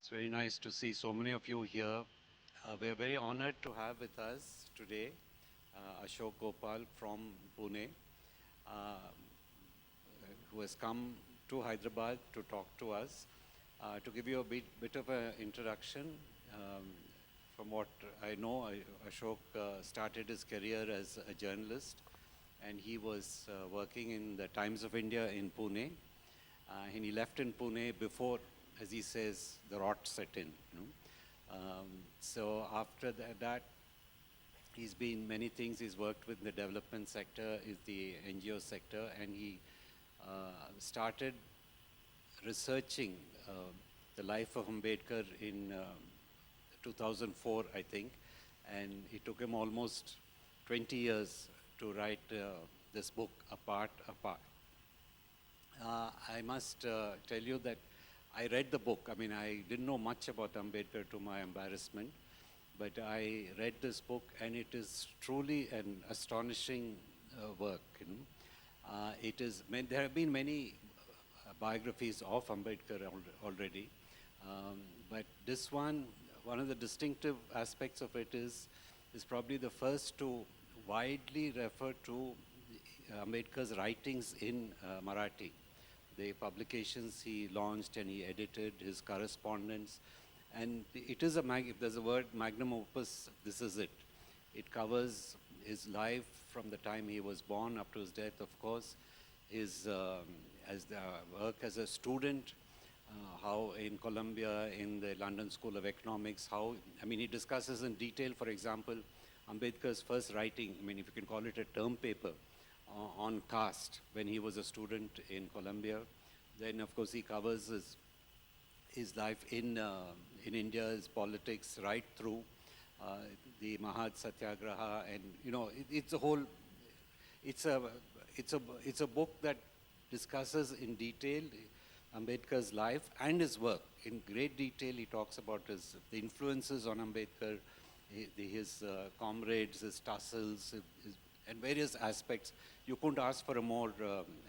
It's very nice to see so many of you here. We're very honored to have with us today Ashok Gopal from Pune, uh, who has come to Hyderabad to talk to us. To give you a bit of an introduction, from what I know, Ashok started his career as a journalist, and he was working in the Times of India in Pune. And he left in Pune before, as he says, the rot set in. So after that, he's been many things. He's worked with the development sector, is the NGO sector, and he started researching the life of Ambedkar in 2004, I think, and it took him almost 20 years to write this book, A Part Apart. I must tell you that I read the book. I mean, I didn't know much about Ambedkar, to my embarrassment, but I read this book, and it is truly an astonishing work. It is. There have been many biographies of Ambedkar already, but this one of the distinctive aspects of it is probably the first to widely refer to Ambedkar's writings in Marathi. The publications he launched and he edited, his correspondence. And it is if there's a word magnum opus, this is it. It covers his life from the time he was born up to his death, of course, his as the work as a student, how in Columbia, in the London School of Economics, he discusses in detail, for example, Ambedkar's first writing, if you can call it a term paper, on caste when he was a student in Columbia. Then, of course, he covers his life in India, his politics, right through the Mahat Satyagraha, and it's a book that discusses in detail Ambedkar's life and his work. In great detail, he talks about the influences on Ambedkar, his comrades, his tussles, and various aspects. You couldn't ask for a more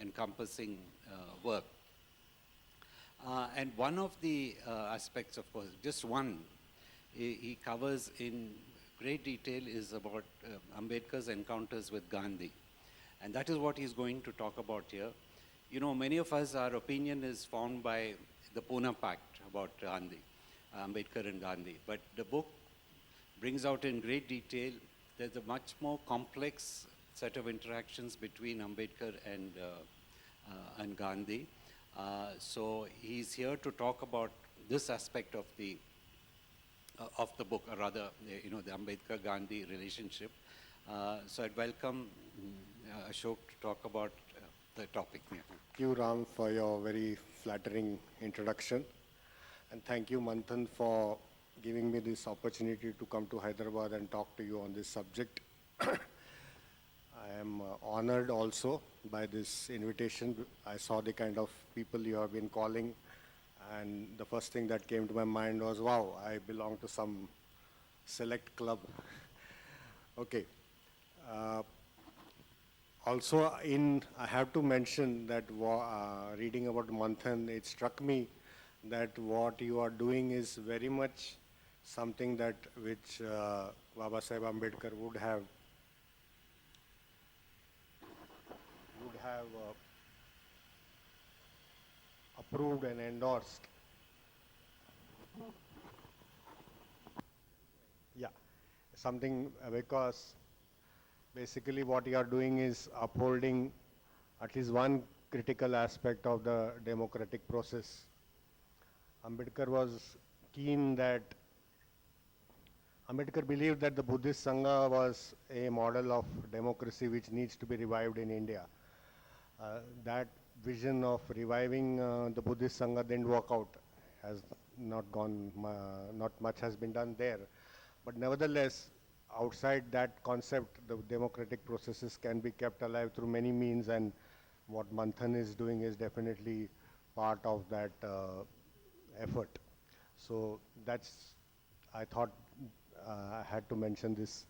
encompassing work. And one of the aspects, of course, just one, he covers in great detail is about Ambedkar's encounters with Gandhi. And that is what he's going to talk about here. Many of us, our opinion is formed by the Poona Pact about Gandhi, Ambedkar and Gandhi. But the book brings out in great detail there's a much more complex set of interactions between Ambedkar and Gandhi. So he's here to talk about this aspect of the book, or rather, the Ambedkar-Gandhi relationship. So I'd welcome Ashok to talk about the topic. Thank you, Ram, for your very flattering introduction. And thank you, Manthan, for giving me this opportunity to come to Hyderabad and talk to you on this subject. I am honored also by this invitation. I saw the kind of people you have been calling, and the first thing that came to my mind was, wow, I belong to some select club. Okay. Also, I have to mention that reading about Manthan, it struck me that what you are doing is very much something which Baba Saheb Ambedkar would have approved and endorsed. Yeah, something because basically what you are doing is upholding at least one critical aspect of the democratic process. Ambedkar was keen that Ambedkar believed that the Buddhist Sangha was a model of democracy which needs to be revived in India. That vision of reviving the Buddhist Sangha didn't work out, has not gone, not much has been done there. But nevertheless, outside that concept, the democratic processes can be kept alive through many means, and what Manthan is doing is definitely part of that effort. So I thought I had to mention this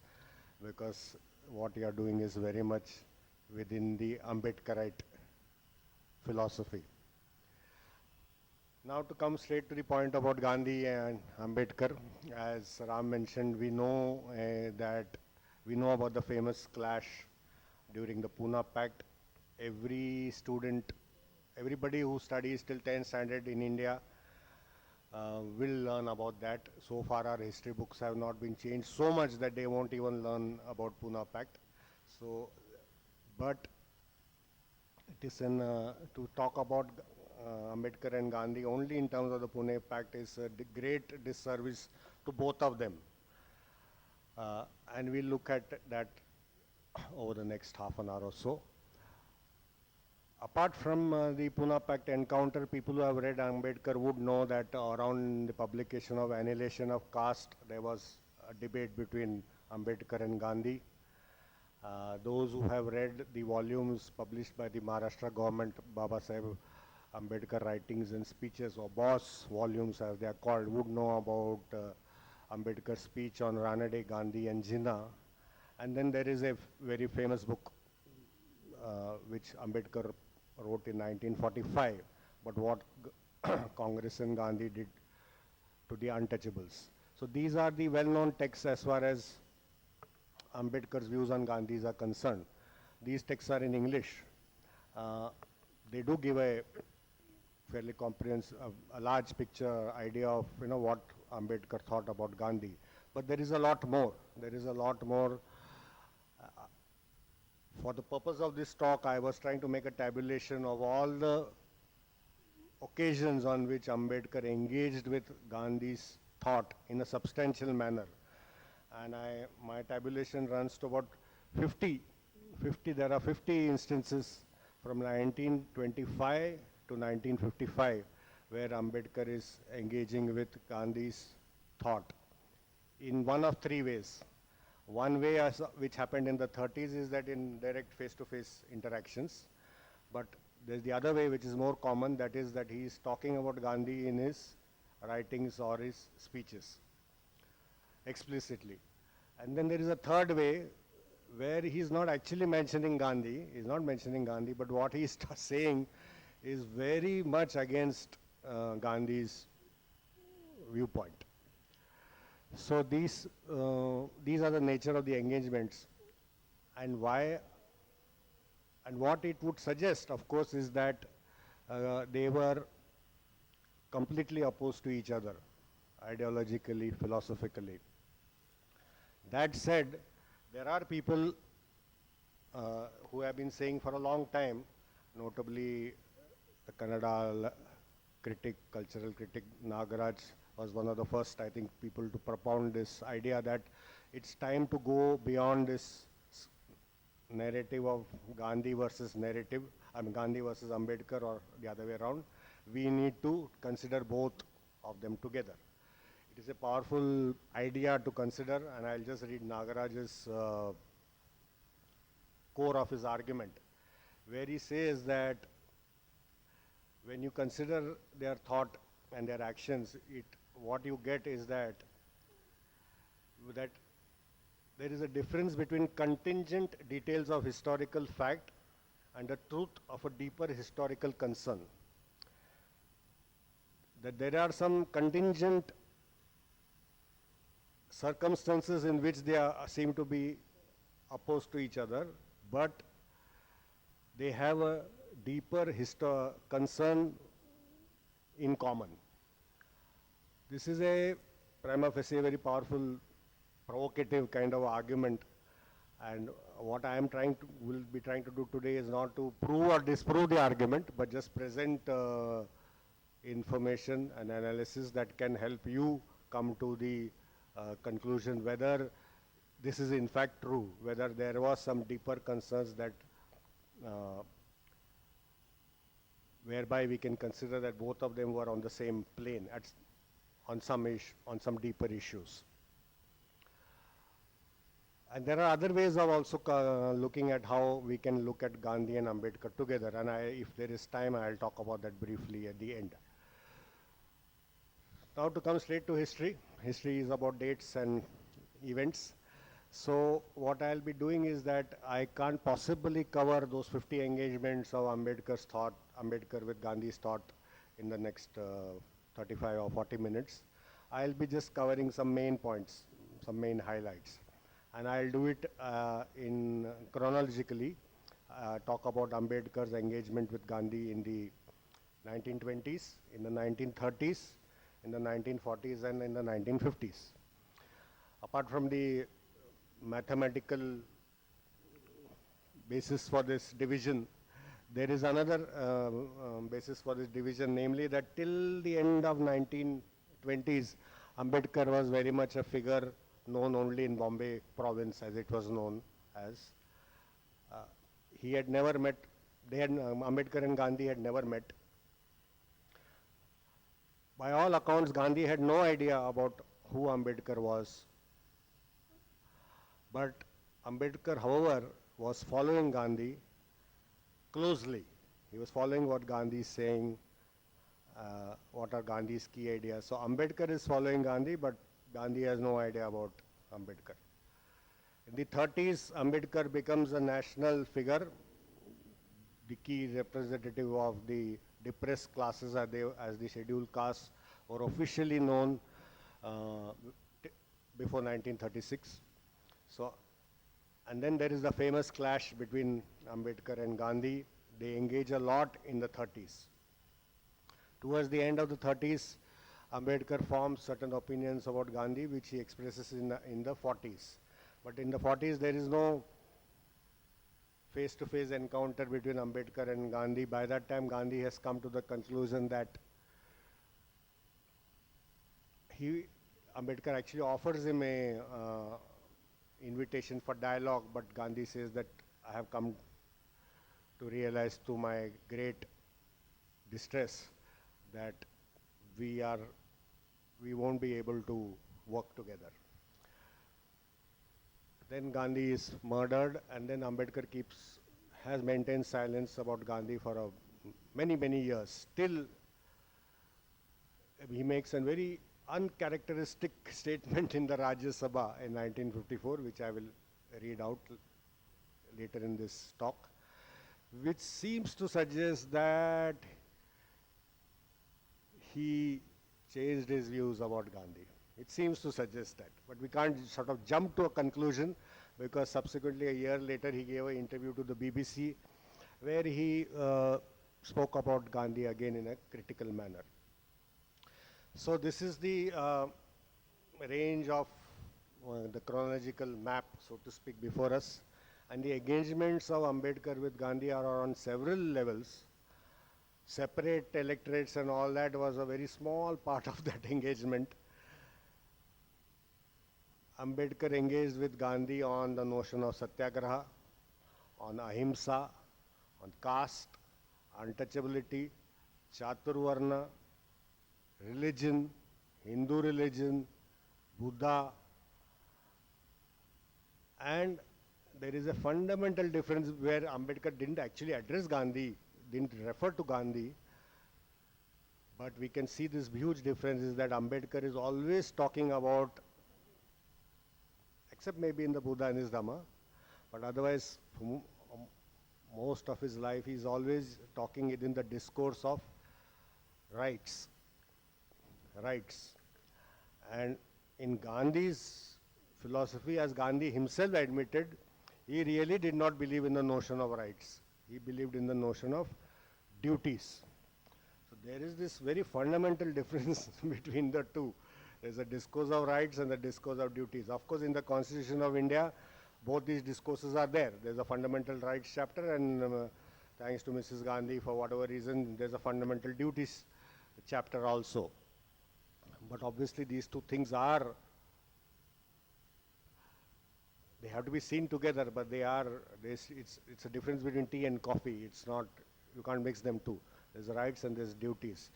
because what you are doing is very much within the Ambedkarite philosophy. Now to come straight to the point about Gandhi and Ambedkar, as Ram mentioned, we know about the famous clash during the Poona Pact. Every student, everybody who studies till 10th standard in India will learn about that. So far our history books have not been changed so much that they won't even learn about Poona Pact. So, but it is to talk about Ambedkar and Gandhi only in terms of the Pune Pact is a great disservice to both of them. And we'll look at that over the next half an hour or so. Apart from the Pune Pact encounter, people who have read Ambedkar would know that around the publication of Annihilation of Caste, there was a debate between Ambedkar and Gandhi. Those who have read the volumes published by the Maharashtra government, Baba Saheb Ambedkar Writings and Speeches, or BOSS volumes as they are called, would know about Ambedkar's speech on Ranade, Gandhi and Jinnah. And then there is a very famous book which Ambedkar wrote in 1945, but what Congress and Gandhi did to the untouchables. So these are the well-known texts as far as Ambedkar's views on Gandhi's are concerned. These texts are in English. They do give a fairly comprehensive, a large picture idea of what Ambedkar thought about Gandhi. But there is a lot more. There is a lot more. For the purpose of this talk, I was trying to make a tabulation of all the occasions on which Ambedkar engaged with Gandhi's thought in a substantial manner. And my tabulation runs to about 50. There are 50 instances from 1925 to 1955 where Ambedkar is engaging with Gandhi's thought in one of three ways. One way which happened in the 30s is that in direct face-to-face interactions. But there's the other way which is more common, that is that he is talking about Gandhi in his writings or his speeches explicitly. And then there is a third way where he's not actually mentioning Gandhi, but what he's saying is very much against Gandhi's viewpoint. So these are the nature of the engagements, and why, and what it would suggest, of course, is that they were completely opposed to each other, ideologically, philosophically. That said, there are people who have been saying for a long time, notably the Kannada critic, cultural critic Nagaraj was one of the first, I think, people to propound this idea that it's time to go beyond this narrative of Gandhi versus Gandhi versus Ambedkar or the other way around. We need to consider both of them together. It is a powerful idea to consider, and I'll just read Nagaraj's core of his argument, where he says that when you consider their thought and their actions, what you get is that there is a difference between contingent details of historical fact and the truth of a deeper historical concern. That there are some contingent circumstances in which they seem to be opposed to each other, but they have a deeper concern in common. This is a prima facie very powerful, provocative kind of argument, and what I will be trying to do today is not to prove or disprove the argument, but just present information and analysis that can help you come to the conclusion whether this is in fact true, whether there was some deeper concerns that whereby we can consider that both of them were on the same plane on some deeper issues. And there are other ways of also looking at how we can look at Gandhi and Ambedkar together, and if there is time, I'll talk about that briefly at the end. Now to come straight to history. History is about dates and events. So what I'll be doing is that I can't possibly cover those 50 engagements of Ambedkar's thought, Ambedkar with Gandhi's thought in the next 35 or 40 minutes. I'll be just covering some main points, some main highlights. And I'll do it in chronologically, talk about Ambedkar's engagement with Gandhi in the 1920s, in the 1930s, in the 1940s, and in the 1950s. Apart from the mathematical basis for this division, there is another basis for this division, namely that till the end of 1920s, Ambedkar was very much a figure known only in Bombay province, as it was known as. He had never met, Ambedkar and Gandhi had never met. By all accounts, Gandhi had no idea about who Ambedkar was. But Ambedkar, however, was following Gandhi closely. He was following what Gandhi is saying, what are Gandhi's key ideas. So Ambedkar is following Gandhi, but Gandhi has no idea about Ambedkar. In the 30s, Ambedkar becomes a national figure, the key representative of the depressed classes as the scheduled castes were officially known before 1936. So, and then there is the famous clash between Ambedkar and Gandhi. They engage a lot in the 30s. Towards the end of the 30s, Ambedkar forms certain opinions about Gandhi, which he expresses in the 40s. But in the 40s, there is no face-to-face encounter between Ambedkar and Gandhi. By that time, Gandhi has come to the conclusion that Ambedkar actually offers him a invitation for dialogue, but Gandhi says that I have come to realize, to my great distress, that we won't be able to work together. Then Gandhi is murdered, and then Ambedkar has maintained silence about Gandhi for many, many years. Still, he makes a very uncharacteristic statement in the Rajya Sabha in 1954, which I will read out later in this talk, which seems to suggest that he changed his views about Gandhi. It seems to suggest that, but we can't sort of jump to a conclusion, because subsequently a year later he gave an interview to the BBC where he spoke about Gandhi again in a critical manner. So this is the range of the chronological map, so to speak, before us. And the engagements of Ambedkar with Gandhi are on several levels. Separate electorates and all that was a very small part of that engagement. Ambedkar engaged with Gandhi on the notion of satyagraha, on ahimsa, on caste, untouchability, chaturvarna, religion, Hindu religion, Buddha, and there is a fundamental difference where Ambedkar didn't actually address Gandhi, didn't refer to Gandhi, but we can see this huge difference is that Ambedkar is always talking about, except maybe in the Buddha and his Dhamma, but otherwise most of his life he's always talking in the discourse of rights. And in Gandhi's philosophy, as Gandhi himself admitted, he really did not believe in the notion of rights. He believed in the notion of duties. So there is this very fundamental difference between the two. There's a discourse of rights and the discourse of duties. Of course, in the Constitution of India, both these discourses are there. There's a fundamental rights chapter, and thanks to Mrs. Gandhi, for whatever reason, there's a fundamental duties chapter also. But obviously these two things they have to be seen together, but it's a difference between tea and coffee. It's not, you can't mix them two. There's rights and there's duties.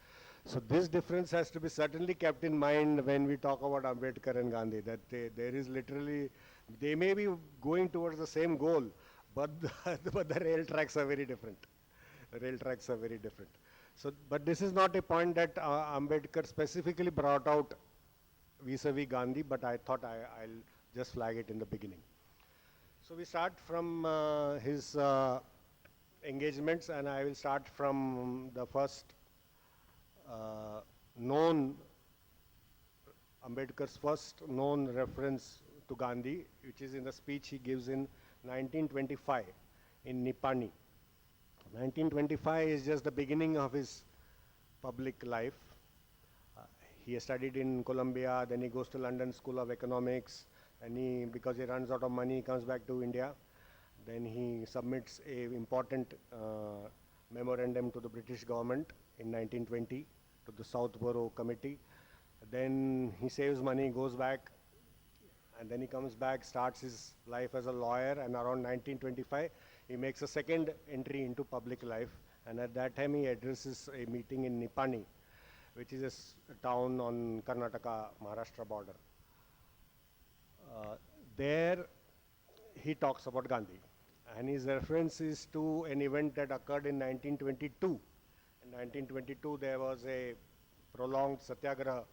So this difference has to be certainly kept in mind when we talk about Ambedkar and Gandhi, that there is literally, they may be going towards the same goal, but the rail tracks are very different. The rail tracks are very different. So, but this is not a point that Ambedkar specifically brought out vis-a-vis Gandhi, but I thought I'll just flag it in the beginning. So we start from his engagements, and I will start from the first known, Ambedkar's first known reference to Gandhi, which is in the speech he gives in 1925 in Nipani. 1925 is just the beginning of his public life. Uh, he studied in Columbia, then he goes to London School of Economics, and because he runs out of money, he comes back to India. Then he submits a important memorandum to the British government in 1920 to the Southborough Committee. Then he saves money, goes back, and then he comes back, starts his life as a lawyer, and around 1925, he makes a second entry into public life, and at that time he addresses a meeting in Nipani, which is a town on Karnataka-Maharashtra border. There he talks about Gandhi, and his reference is to an event that occurred in 1922. In 1922, there was a prolonged satyagraha.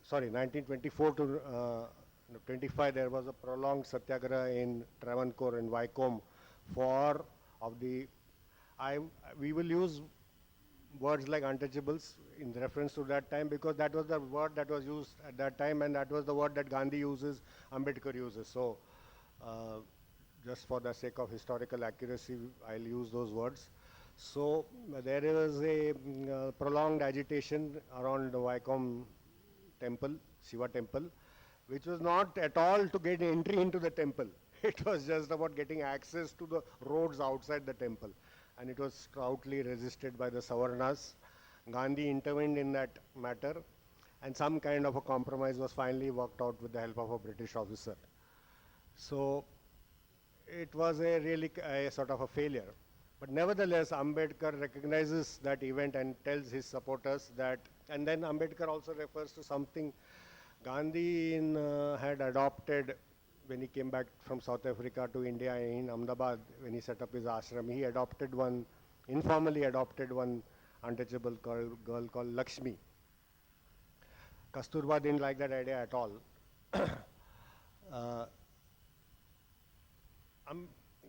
1924 to 25, there was a prolonged satyagraha in Travancore and Wycombe we will use words like untouchables in reference to that time, because that was the word that was used at that time, and that was the word that Gandhi uses, Ambedkar uses. So, just for the sake of historical accuracy, I'll use those words. So, there was a prolonged agitation around the Wycombe temple, Shiva temple, which was not at all to get entry into the temple. It was just about getting access to the roads outside the temple. And it was stoutly resisted by the Savarnas. Gandhi intervened in that matter, and some kind of a compromise was finally worked out with the help of a British officer. So it was a sort of a failure. But nevertheless, Ambedkar recognizes that event and tells his supporters that, and then Ambedkar also refers to something Gandhi had adopted when he came back from South Africa to India in Ahmedabad, when he set up his ashram. He informally adopted one untouchable girl called Lakshmi. Kasturba didn't like that idea at all.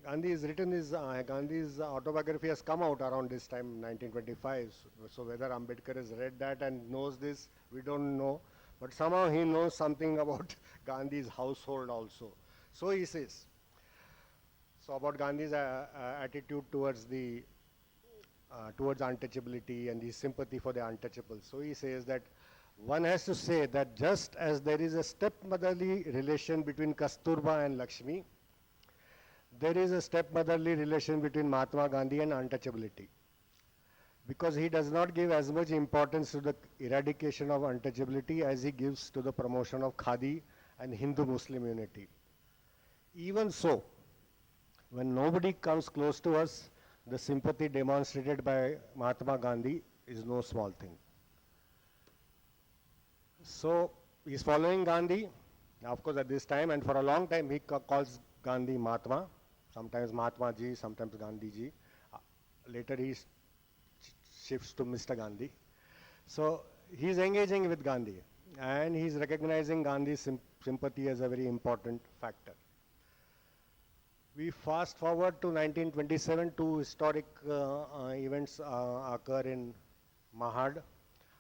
Gandhi's autobiography has come out around this time, 1925. So whether Ambedkar has read that and knows this, we don't know. But somehow he knows something about Gandhi's household also. So he says. So about Gandhi's attitude towards untouchability and his sympathy for the untouchable. So he says that one has to say that just as there is a stepmotherly relation between Kasturba and Lakshmi, there is a stepmotherly relation between Mahatma Gandhi and untouchability. Because he does not give as much importance to the eradication of untouchability as he gives to the promotion of Khadi and Hindu-Muslim unity. Even so, when nobody comes close to us, the sympathy demonstrated by Mahatma Gandhi is no small thing. So, he's following Gandhi, of course at this time, and for a long time he calls Gandhi Mahatma, sometimes Mahatma ji, sometimes Gandhi ji. Later he shifts to Mr. Gandhi. So he's engaging with Gandhi, and he's recognizing Gandhi's sympathy as a very important factor. We fast forward to 1927, two historic events occur in Mahad.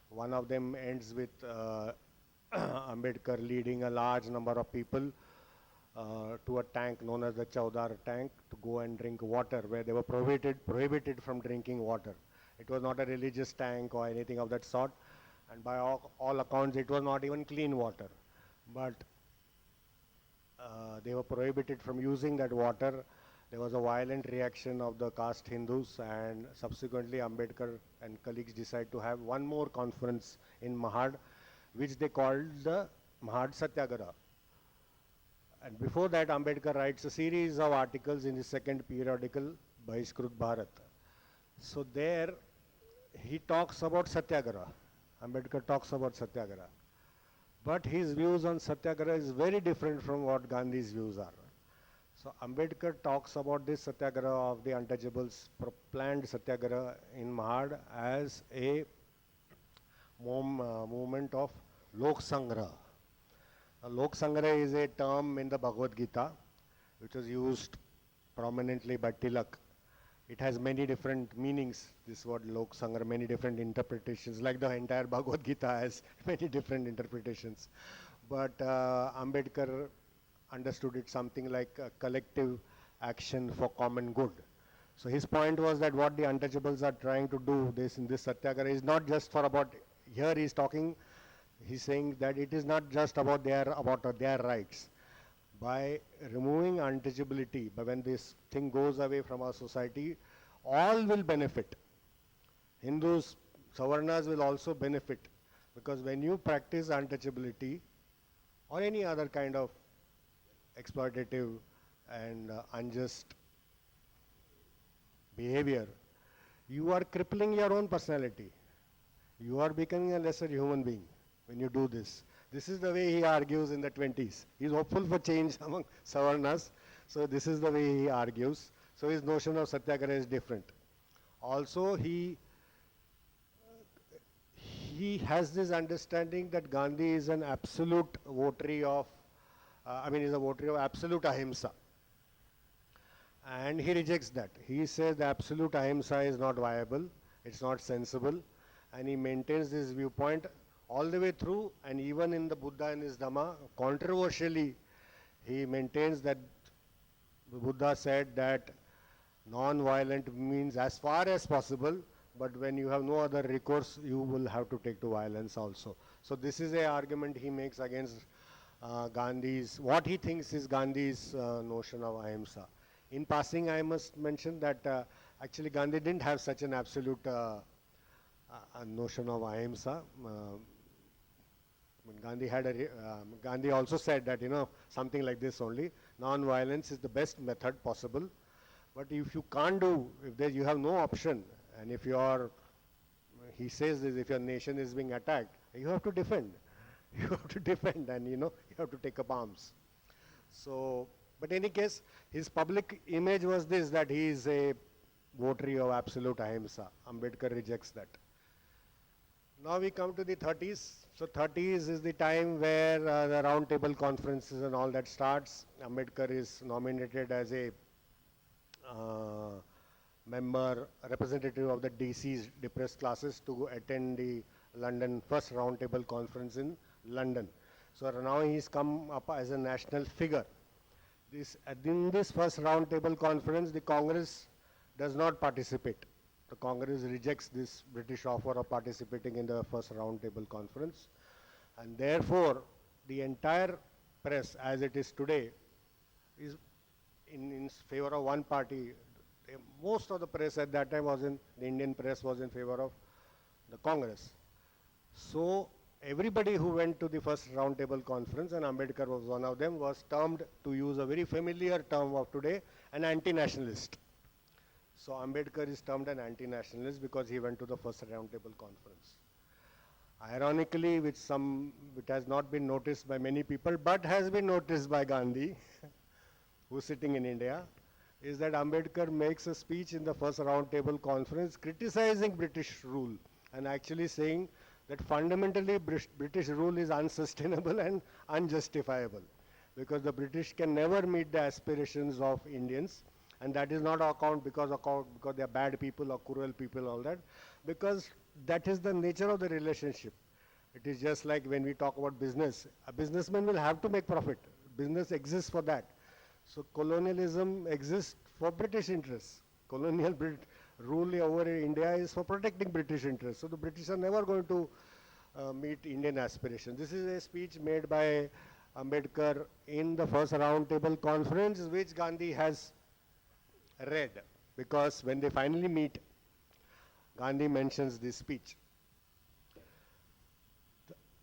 One of them ends with Ambedkar leading a large number of people to a tank known as the Chaudhar tank to go and drink water, where they were prohibited from drinking water. It was not a religious tank or anything of that sort, and by all accounts it was not even clean water. But they were prohibited from using that water. There was a violent reaction of the caste Hindus, and subsequently Ambedkar and colleagues decided to have one more conference in Mahad, which they called the Mahad Satyagraha. And before that, Ambedkar writes a series of articles in his second periodical, Bahishkrut Bharat. So there, he talks about Satyagraha. Ambedkar talks about Satyagraha. But his views on Satyagraha is very different from what Gandhi's views are. So Ambedkar talks about this Satyagraha of the untouchables, planned Satyagraha in Mahad as a movement of Lok Sangraha. Lok Sangraha is a term in the Bhagavad Gita, which was used prominently by Tilak It has many different meanings, this word Lok Sangra, many different interpretations, like the entire Bhagavad Gita has many different interpretations. But Ambedkar understood it something like a collective action for common good. So his point was that what the untouchables are trying to do this in this satyagraha is not just for about, here he's talking, he's saying that it is not just about their rights. By removing untouchability, but when this thing goes away from our society, all will benefit. Hindus, Savarnas will also benefit, because when you practice untouchability or any other kind of exploitative and unjust behavior, you are crippling your own personality. You are becoming a lesser human being when you do this. This is the way he argues in the 20s. He's hopeful for change among Savarnas, so this is the way he argues. So his notion of satyagraha is different. Also, he has this understanding that Gandhi is an absolute votary of, is a votary of absolute ahimsa. And he rejects that. He says the absolute ahimsa is not viable, it's not sensible, and he maintains this viewpoint all the way through, and even in the Buddha and his Dhamma, controversially, he maintains that the Buddha said that non-violent means as far as possible, but when you have no other recourse, you will have to take to violence also. So this is an argument he makes against Gandhi's, what he thinks is Gandhi's notion of ahimsa. In passing, I must mention that actually Gandhi didn't have such an absolute notion of ahimsa. Gandhi also said that, something like this only, non-violence is the best method possible. But if you can't do, you have no option, and if he says this, if your nation is being attacked, you have to defend. You have to defend, and you have to take up arms. So, but in any case, his public image was this, that he is a votary of absolute ahimsa. Ambedkar rejects that. Now we come to the 30s. So 30s is the time where the round table conferences and all that starts. Ambedkar is nominated as a representative of the DC's depressed classes to attend the London first round table conference in London. So now he's come up as a national figure. In this first round table conference, the Congress does not participate. The Congress rejects this British offer of participating in the first round table conference, and therefore the entire press as it is today is in favor of one party. Most of the press at that time the Indian press was in favor of the Congress. So everybody who went to the first round table conference, and Ambedkar was one of them, was termed, to use a very familiar term of today, an anti-nationalist. So Ambedkar is termed an anti-nationalist because he went to the first round table conference. Ironically, which has not been noticed by many people, but has been noticed by Gandhi, who's sitting in India, is that Ambedkar makes a speech in the first round table conference criticizing British rule and actually saying that fundamentally British rule is unsustainable and unjustifiable, because the British can never meet the aspirations of Indians, and that is not because they are bad people or cruel people, all that, because that is the nature of the relationship. It is just like when we talk about business. A businessman will have to make profit. Business exists for that. So colonialism exists for British interests. Colonial rule over India is for protecting British interests. So the British are never going to meet Indian aspirations. This is a speech made by Ambedkar in the first round table conference, which Gandhi has read, because when they finally meet, Gandhi mentions this speech.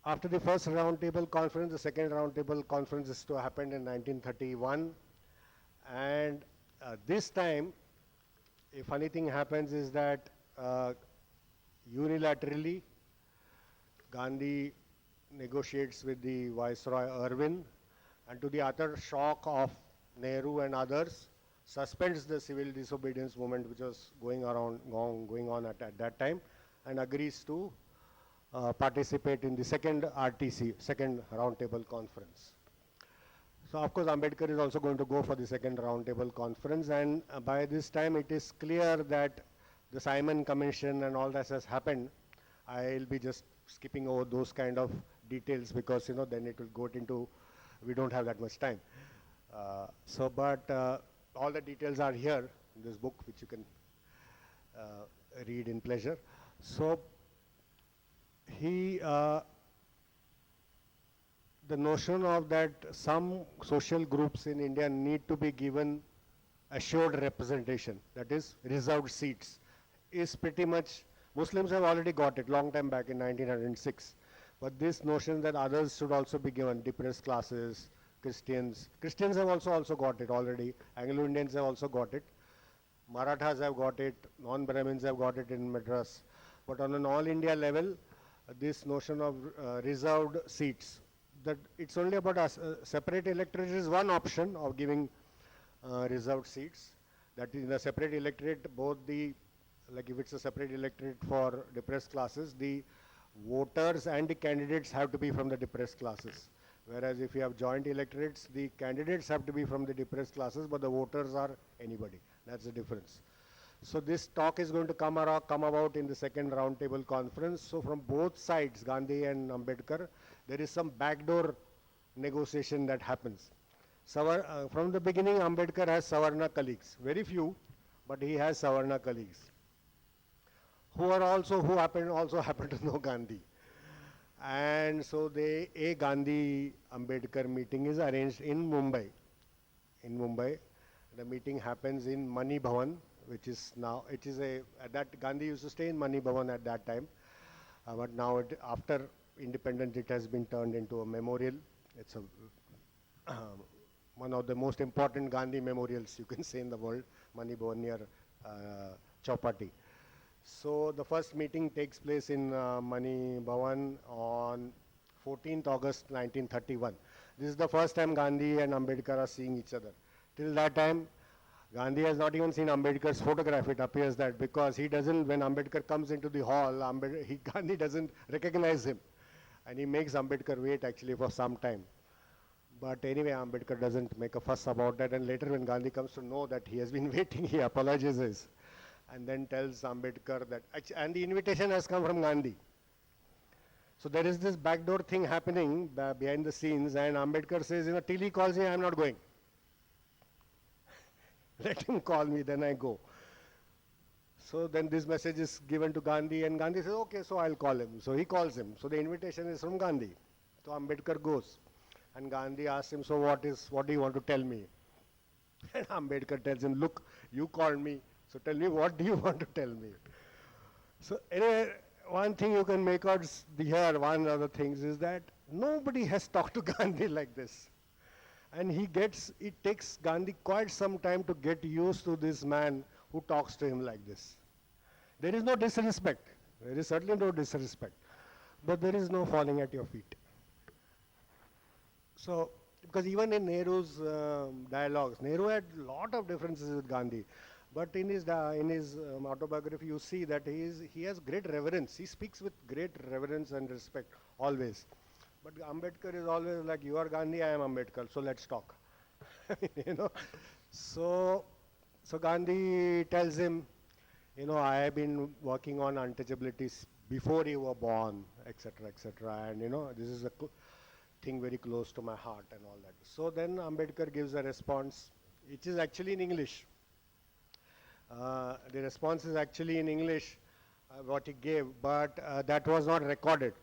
After the first round table conference, the second round table conference is to happen in 1931, and this time, a funny thing happens is that unilaterally, Gandhi negotiates with the Viceroy Irwin, and to the utter shock of Nehru and others, suspends the civil disobedience movement which was going on at that time, and agrees to participate in the second RTC, second roundtable conference. So of course Ambedkar is also going to go for the second roundtable conference, and by this time it is clear that the Simon Commission and all that has happened. I'll be just skipping over those kind of details because then it will go into, we don't have that much time. But all the details are here in this book, which you can read in pleasure. So he, the notion of that some social groups in India need to be given assured representation, that is reserved seats, is pretty much, Muslims have already got it long time back in 1906. But this notion that others should also be given, depressed classes, Christians have also got it already, Anglo-Indians have also got it, Marathas have got it, non-Brahmins have got it in Madras. But on an all-India level, this notion of reserved seats, that it's only about separate electorate is one option of giving reserved seats. That in a separate electorate, both the, like if it's a separate electorate for depressed classes, the voters and the candidates have to be from the depressed classes. Whereas if you have joint electorates, the candidates have to be from the depressed classes, but the voters are anybody. That's the difference. So this talk is going to come about in the second roundtable conference. So from both sides, Gandhi and Ambedkar, there is some backdoor negotiation that happens. From the beginning, Ambedkar has Savarna colleagues, very few, but he has Savarna colleagues, who also happen to know Gandhi. And so a Gandhi Ambedkar meeting is arranged in Mumbai. The meeting happens in Mani Bhavan, which is now, at that Gandhi used to stay in Mani Bhavan at that time. But now after independence, it has been turned into a memorial. It's one of the most important Gandhi memorials you can say in the world, Mani Bhavan near Chowpatty. So the first meeting takes place in Mani Bhavan on 14th August 1931. This is the first time Gandhi and Ambedkar are seeing each other. Till that time, Gandhi has not even seen Ambedkar's photograph. It appears that because he doesn't, when Ambedkar comes into the hall, Gandhi doesn't recognize him. And he makes Ambedkar wait actually for some time. But anyway, Ambedkar doesn't make a fuss about that. And later when Gandhi comes to know that he has been waiting, he apologizes. And then tells Ambedkar that, and the invitation has come from Gandhi. So there is this backdoor thing happening behind the scenes, and Ambedkar says, till he calls me, I am not going. Let him call me, then I go. So then this message is given to Gandhi, and Gandhi says, okay, so I'll call him. So he calls him. So the invitation is from Gandhi. So Ambedkar goes. And Gandhi asks him, so what do you want to tell me? And Ambedkar tells him, look, you called me. So tell me, what do you want to tell me? So anyway, one thing you can make out here, one of the things is that nobody has talked to Gandhi like this. And it takes Gandhi quite some time to get used to this man who talks to him like this. There is no disrespect. There is certainly no disrespect. But there is no falling at your feet. So, because even in Nehru's dialogues, Nehru had a lot of differences with Gandhi. But in his autobiography, you see that he has great reverence. He speaks with great reverence and respect, always. But Ambedkar is always like, you are Gandhi, I am Ambedkar, so let's talk. So Gandhi tells him, I have been working on untouchabilities before you were born, etc., etc. And this is a thing very close to my heart and all that. So then Ambedkar gives a response, which is actually in English. The response is actually in English, what he gave, but that was not recorded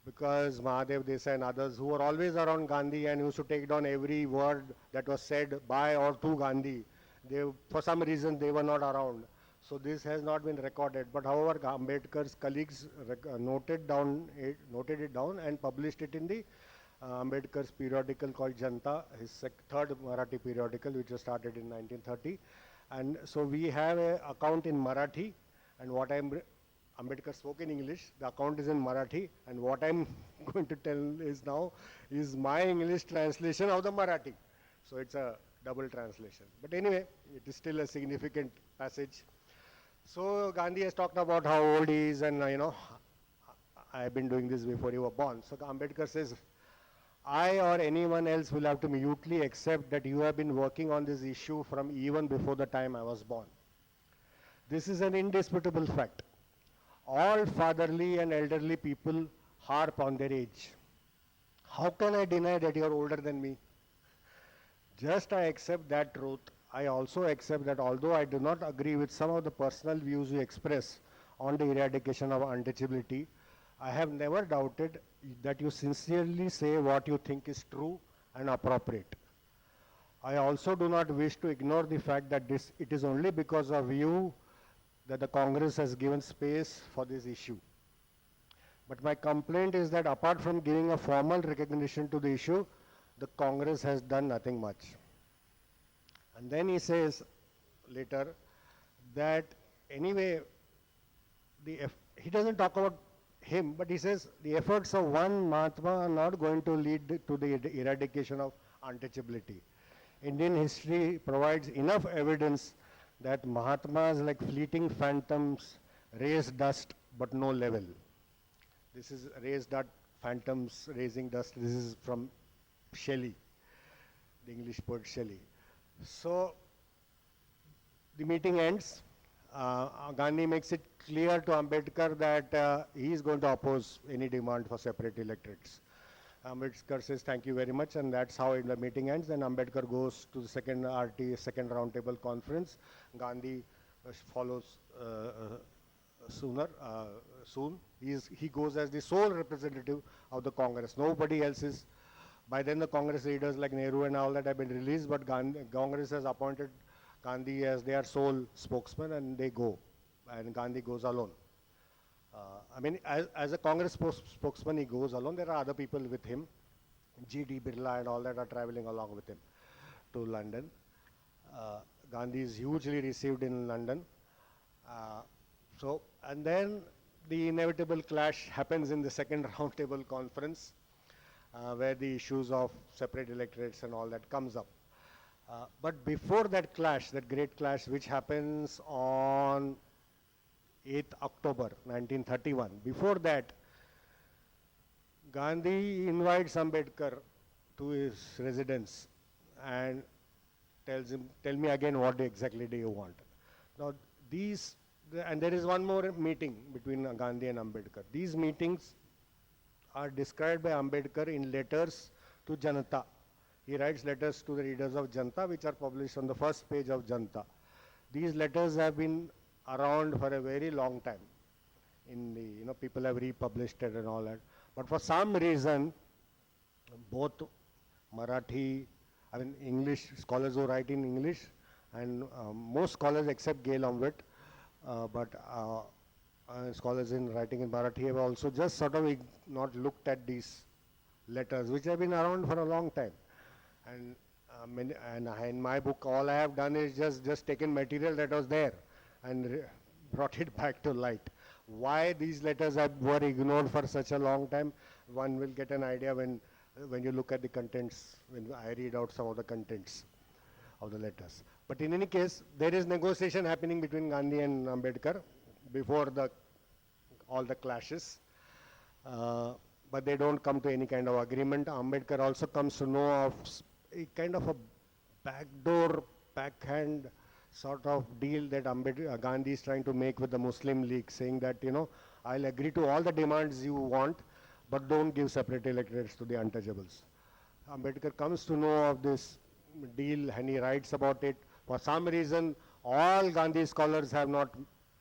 because Mahadev Desai and others who were always around Gandhi and used to take down every word that was said by or to Gandhi, for some reason they were not around. So this has not been recorded. But however, Ambedkar's colleagues noted it down and published it in the Ambedkar's periodical called Janta, his third Marathi periodical, which was started in 1930. And so we have an account in Marathi, and Ambedkar spoke in English, the account is in Marathi, and what I'm going to tell is my English translation of the Marathi. So it's a double translation. But anyway, it is still a significant passage. So Gandhi has talked about how old he is, and I've been doing this before you were born. So Ambedkar says, I or anyone else will have to mutely accept that you have been working on this issue from even before the time I was born. This is an indisputable fact. All fatherly and elderly people harp on their age. How can I deny that you are older than me? Just I accept that truth. I also accept that although I do not agree with some of the personal views you express on the eradication of untouchability, I have never doubted that you sincerely say what you think is true and appropriate. I also do not wish to ignore the fact that it is only because of you that the Congress has given space for this issue. But my complaint is that apart from giving a formal recognition to the issue, the Congress has done nothing much. And then he says later that anyway, he doesn't talk about him, but he says the efforts of one Mahatma are not going to lead to the eradication of untouchability. Indian history provides enough evidence that Mahatmas, like fleeting phantoms, raise dust but no level. This is raise dust, phantoms raising dust. This is from Shelley, the English poet Shelley. So the meeting ends. Gandhi makes it clear to Ambedkar that he is going to oppose any demand for separate electorates. Ambedkar says thank you very much, and that's how the meeting ends. Then Ambedkar goes to the second second roundtable conference. Gandhi follows soon. He goes as the sole representative of the Congress. Nobody else is. By then the Congress leaders like Nehru and all that have been released, but Congress has appointed Gandhi as their sole spokesman, and they go. And Gandhi goes alone. I mean, as a Congress spokesman, he goes alone. There are other people with him. G.D. Birla and all that are traveling along with him to London. Gandhi is hugely received in London. And then the inevitable clash happens in the second roundtable conference, where the issues of separate electorates and all that comes up. But before that clash, that great clash which happens on 8th October 1931, before that, Gandhi invites Ambedkar to his residence and tells him, tell me again what exactly do you want. Now and there is one more meeting between Gandhi and Ambedkar. These meetings are described by Ambedkar in letters to Janata. He writes letters to the readers of Janata, which are published on the first page of Janata. These letters have been around for a very long time. People have republished it and all that. But for some reason, both Marathi, English scholars who write in English, and most scholars except Gail Umwet, but scholars in writing in Marathi have also just sort of not looked at these letters, which have been around for a long time. And in my book, all I have done is just taken material that was there and brought it back to light. Why these letters were ignored for such a long time, one will get an idea when you look at the contents, when I read out some of the contents of the letters. But in any case, there is negotiation happening between Gandhi and Ambedkar before all the clashes. But they don't come to any kind of agreement. Ambedkar also comes to know of a kind of a backdoor, backhand sort of deal that Gandhi is trying to make with the Muslim League, saying that, I'll agree to all the demands you want, but don't give separate electorates to the untouchables. Ambedkar comes to know of this deal and he writes about it. For some reason, all Gandhi scholars have not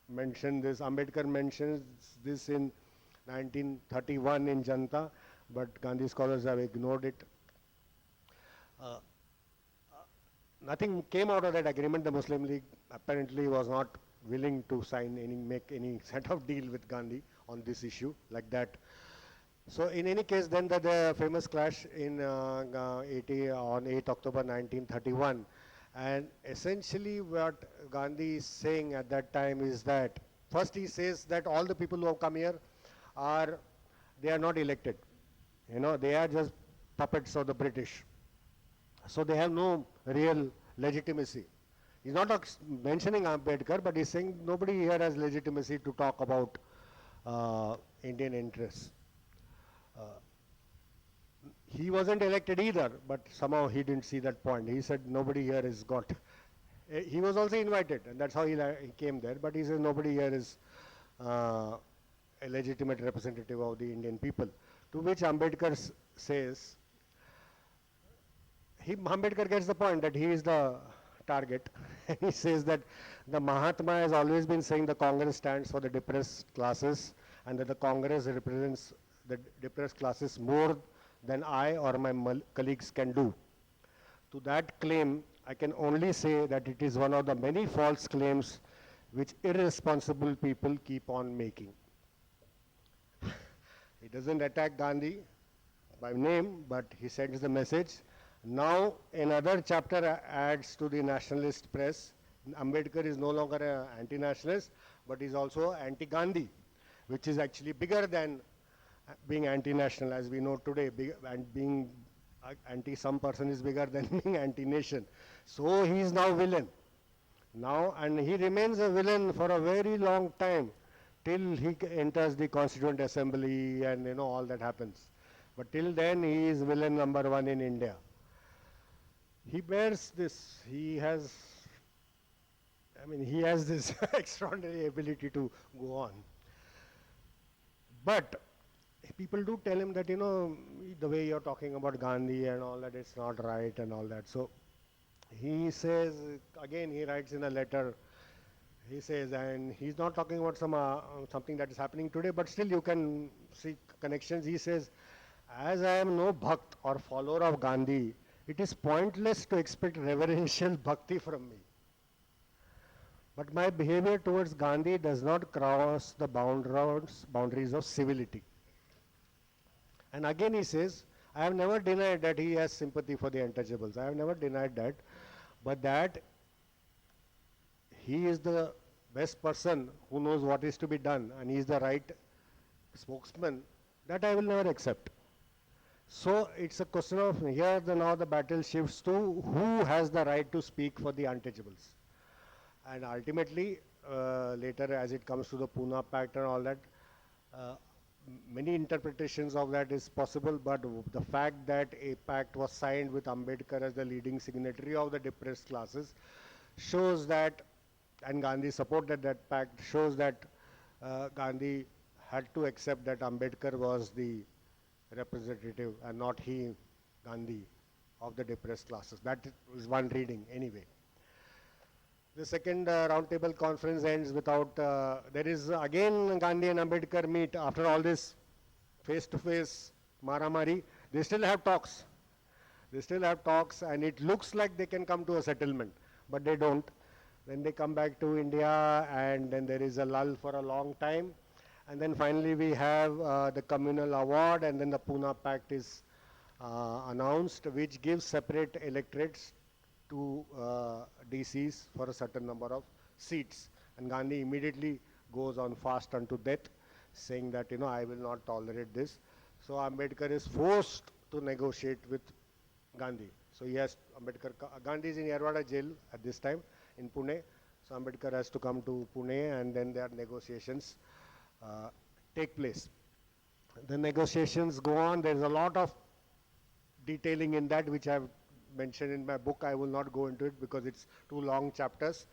mentioned this. Ambedkar mentions this in 1931 in Janata, but Gandhi scholars have ignored it. Nothing came out of that agreement. The Muslim League apparently was not willing to make any set of deal with Gandhi on this issue like that. So in any case, then the famous clash in on 8th October 1931, and essentially what Gandhi is saying at that time is that first he says that all the people who have come here they are not elected. They are just puppets of the British. So they have no real legitimacy. He's not mentioning Ambedkar, but he's saying nobody here has legitimacy to talk about Indian interests. He wasn't elected either, but somehow he didn't see that point. He said nobody here is got. He was also invited, and that's how he came there. But he says nobody here is a legitimate representative of the Indian people. To which Ambedkar says, Ambedkar gets the point that he is the target. He says that the Mahatma has always been saying the Congress stands for the depressed classes and that the Congress represents the depressed classes more than I or my colleagues can do. To that claim, I can only say that it is one of the many false claims which irresponsible people keep on making. He doesn't attack Gandhi by name, but he sends the message. Now, another chapter adds to the nationalist press. Ambedkar is no longer an anti-nationalist, but is also anti-Gandhi, which is actually bigger than being anti-national, as we know today, and being anti some person is bigger than being anti-nation. So he is now villain. Now, and he remains a villain for a very long time, till he enters the Constituent Assembly and all that happens. But till then, he is villain number one in India. He bears this. He has this extraordinary ability to go on. But people do tell him that, the way you're talking about Gandhi and all that, it's not right and all that. So he says, again, he writes in a letter, he says, and he's not talking about something that is happening today, but still you can see connections. He says, as I am no bhakt or follower of Gandhi, it is pointless to expect reverential bhakti from me. But my behavior towards Gandhi does not cross the boundaries of civility. And again he says, I have never denied that he has sympathy for the untouchables. I have never denied that. But that he is the best person who knows what is to be done and he is the right spokesman, that I will never accept. So it's a question of here now the battle shifts to who has the right to speak for the untouchables. And ultimately, later as it comes to the Poona Pact and all that, many interpretations of that is possible, but the fact that a pact was signed with Ambedkar as the leading signatory of the depressed classes shows that, and Gandhi supported that pact, shows that Gandhi had to accept that Ambedkar was the representative and not he, Gandhi, of the depressed classes. That is one reading anyway. The second roundtable conference ends without, there is again Gandhi and Ambedkar meet after all this face-to-face maramari. They still have talks. They still have talks and it looks like they can come to a settlement, but they don't. Then they come back to India and then there is a lull for a long time. And then finally we have the communal award and then the Poona Pact is announced, which gives separate electorates to DCs for a certain number of seats. And Gandhi immediately goes on fast unto death, saying that, I will not tolerate this. So Ambedkar is forced to negotiate with Gandhi. So Gandhi is in Yerwada jail at this time in Pune. So Ambedkar has to come to Pune and then their negotiations take place. The negotiations go on. There is a lot of detailing in that which I have mentioned in my book. I will not go into it because it's two long chapters.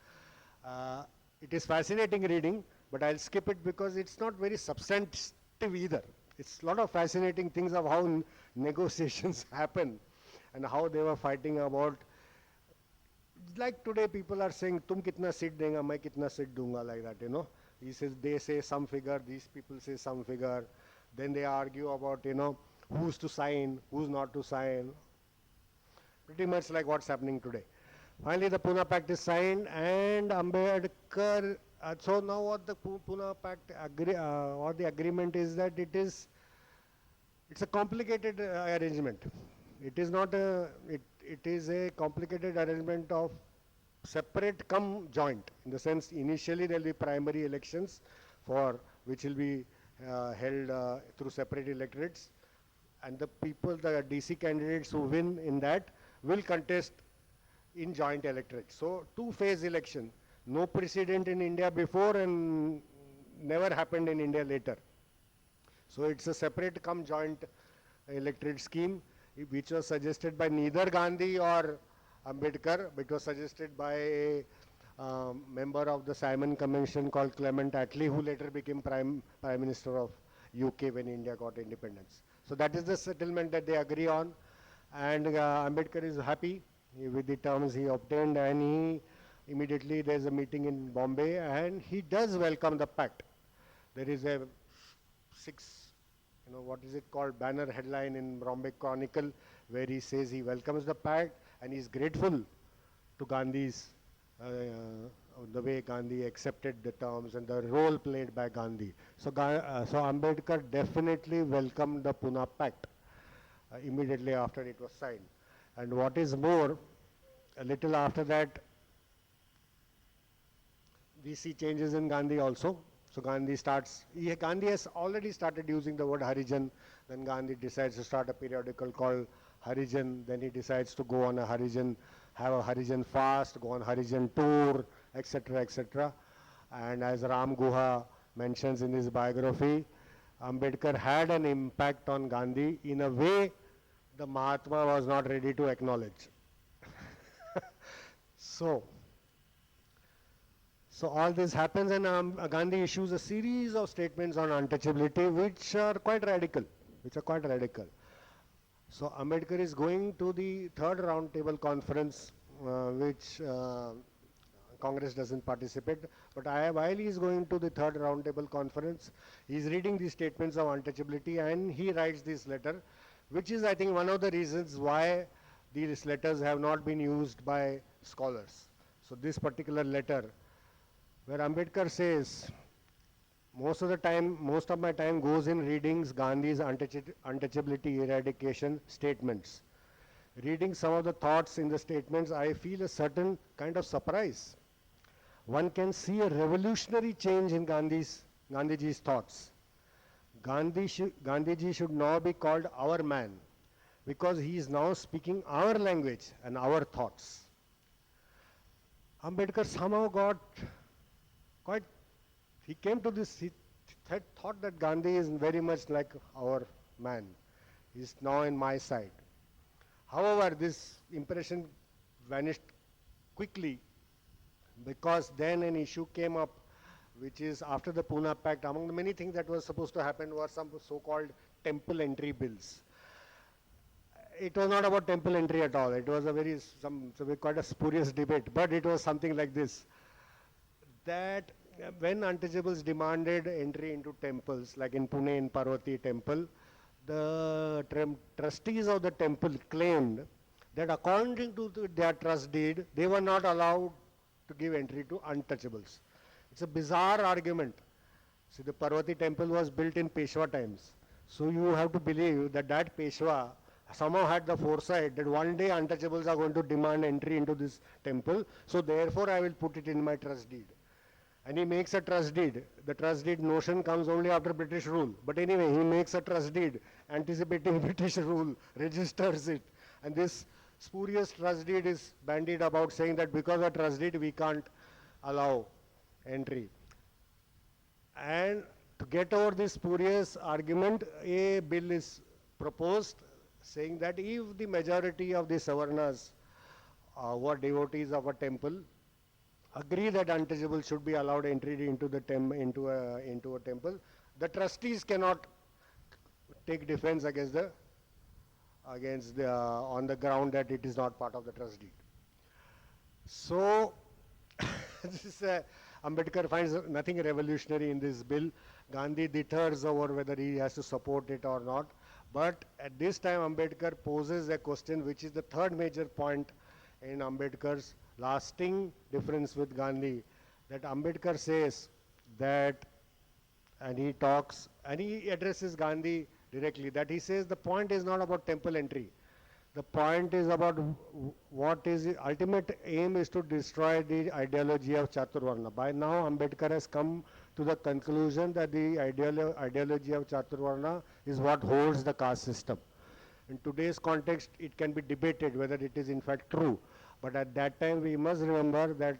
It is fascinating reading, but I'll skip it because it's not very substantive either. It's a lot of fascinating things of how negotiations happen and how they were fighting about. Like today people are saying, tum kitna seat denga, main kitna seat dunga, like that, He says, they say some figure, these people say some figure. Then they argue about, who's to sign, who's not to sign. Pretty much like what's happening today. Finally, the Poona Pact is signed and Ambedkar, so now what the Poona Pact or the agreement is that it's a complicated arrangement. It is not it is a complicated arrangement of separate come joint, in the sense initially there will be primary elections for which will be held through separate electorates, and the DC candidates who win in that will contest in joint electorates. So two-phase election, no precedent in India before and never happened in India later. So it's a separate come joint electorate scheme which was suggested by neither Gandhi or Ambedkar, but was suggested by a member of the Simon Convention called Clement Attlee, who later became Prime Minister of UK when India got independence. So that is the settlement that they agree on, and Ambedkar is happy with the terms he obtained, and he immediately there's a meeting in Bombay, and he does welcome the pact. There is a what is it called, banner headline in Bombay Chronicle, where he says he welcomes the pact and he's grateful to Gandhi's, the way Gandhi accepted the terms and the role played by Gandhi. So, so Ambedkar definitely welcomed the Poona Pact immediately after it was signed. And what is more, a little after that, we see changes in Gandhi also. So Gandhi has already started using the word Harijan. Then Gandhi decides to start a periodical called Harijan. Then he decides to go on a Harijan, have a Harijan fast, go on Harijan tour, etc., etc. And as Ram Guha mentions in his biography, Ambedkar had an impact on Gandhi in a way the Mahatma was not ready to acknowledge. So all this happens, and Gandhi issues a series of statements on untouchability which are quite radical. So Ambedkar is going to the third roundtable conference, which Congress doesn't participate. But while he is going to the third roundtable conference, he is reading the statements of untouchability, and he writes this letter, which is, I think, one of the reasons why these letters have not been used by scholars. So this particular letter, where Ambedkar says, most of my time goes in reading Gandhi's untouchability eradication statements. Reading some of the thoughts in the statements, I feel a certain kind of surprise. One can see a revolutionary change in Gandhiji's thoughts. Gandhiji should now be called our man, because he is now speaking our language and our thoughts. Ambedkar somehow he came to this, he thought that Gandhi is very much like our man. He is now in my side. However, this impression vanished quickly, because then an issue came up, which is after the Poona Pact. Among the many things that was supposed to happen were some so-called temple entry bills. It was not about temple entry at all. It was quite a spurious debate, but it was something like this, that when untouchables demanded entry into temples, like in Pune in Parvati temple, the trustees of the temple claimed that according to their trust deed, they were not allowed to give entry to untouchables. It's a bizarre argument. See, the Parvati temple was built in Peshwa times. So you have to believe that Peshwa somehow had the foresight that one day untouchables are going to demand entry into this temple, so therefore I will put it in my trust deed. And he makes a trust deed. The trust deed notion comes only after British rule. But anyway, he makes a trust deed, anticipating British rule, registers it. And this spurious trust deed is bandied about, saying that because of trust deed, we can't allow entry. And to get over this spurious argument, a bill is proposed, saying that if the majority of the Savarnas who are devotees of a temple agree that untouchables should be allowed entry into a temple, the trustees cannot take defense on the ground that it is not part of the trust deed. So Ambedkar finds nothing revolutionary in this bill. Gandhi deters over whether he has to support it or not. But at this time, Ambedkar poses a question, which is the third major point in Ambedkar's lasting difference with Gandhi, that Ambedkar says that, and he addresses Gandhi directly, that he says the point is not about temple entry. The point is about what is the ultimate aim is to destroy the ideology of Chaturvarna. By now, Ambedkar has come to the conclusion that the ideology of Chaturvarna is what holds the caste system. In today's context, it can be debated whether it is in fact true. But at that time, we must remember that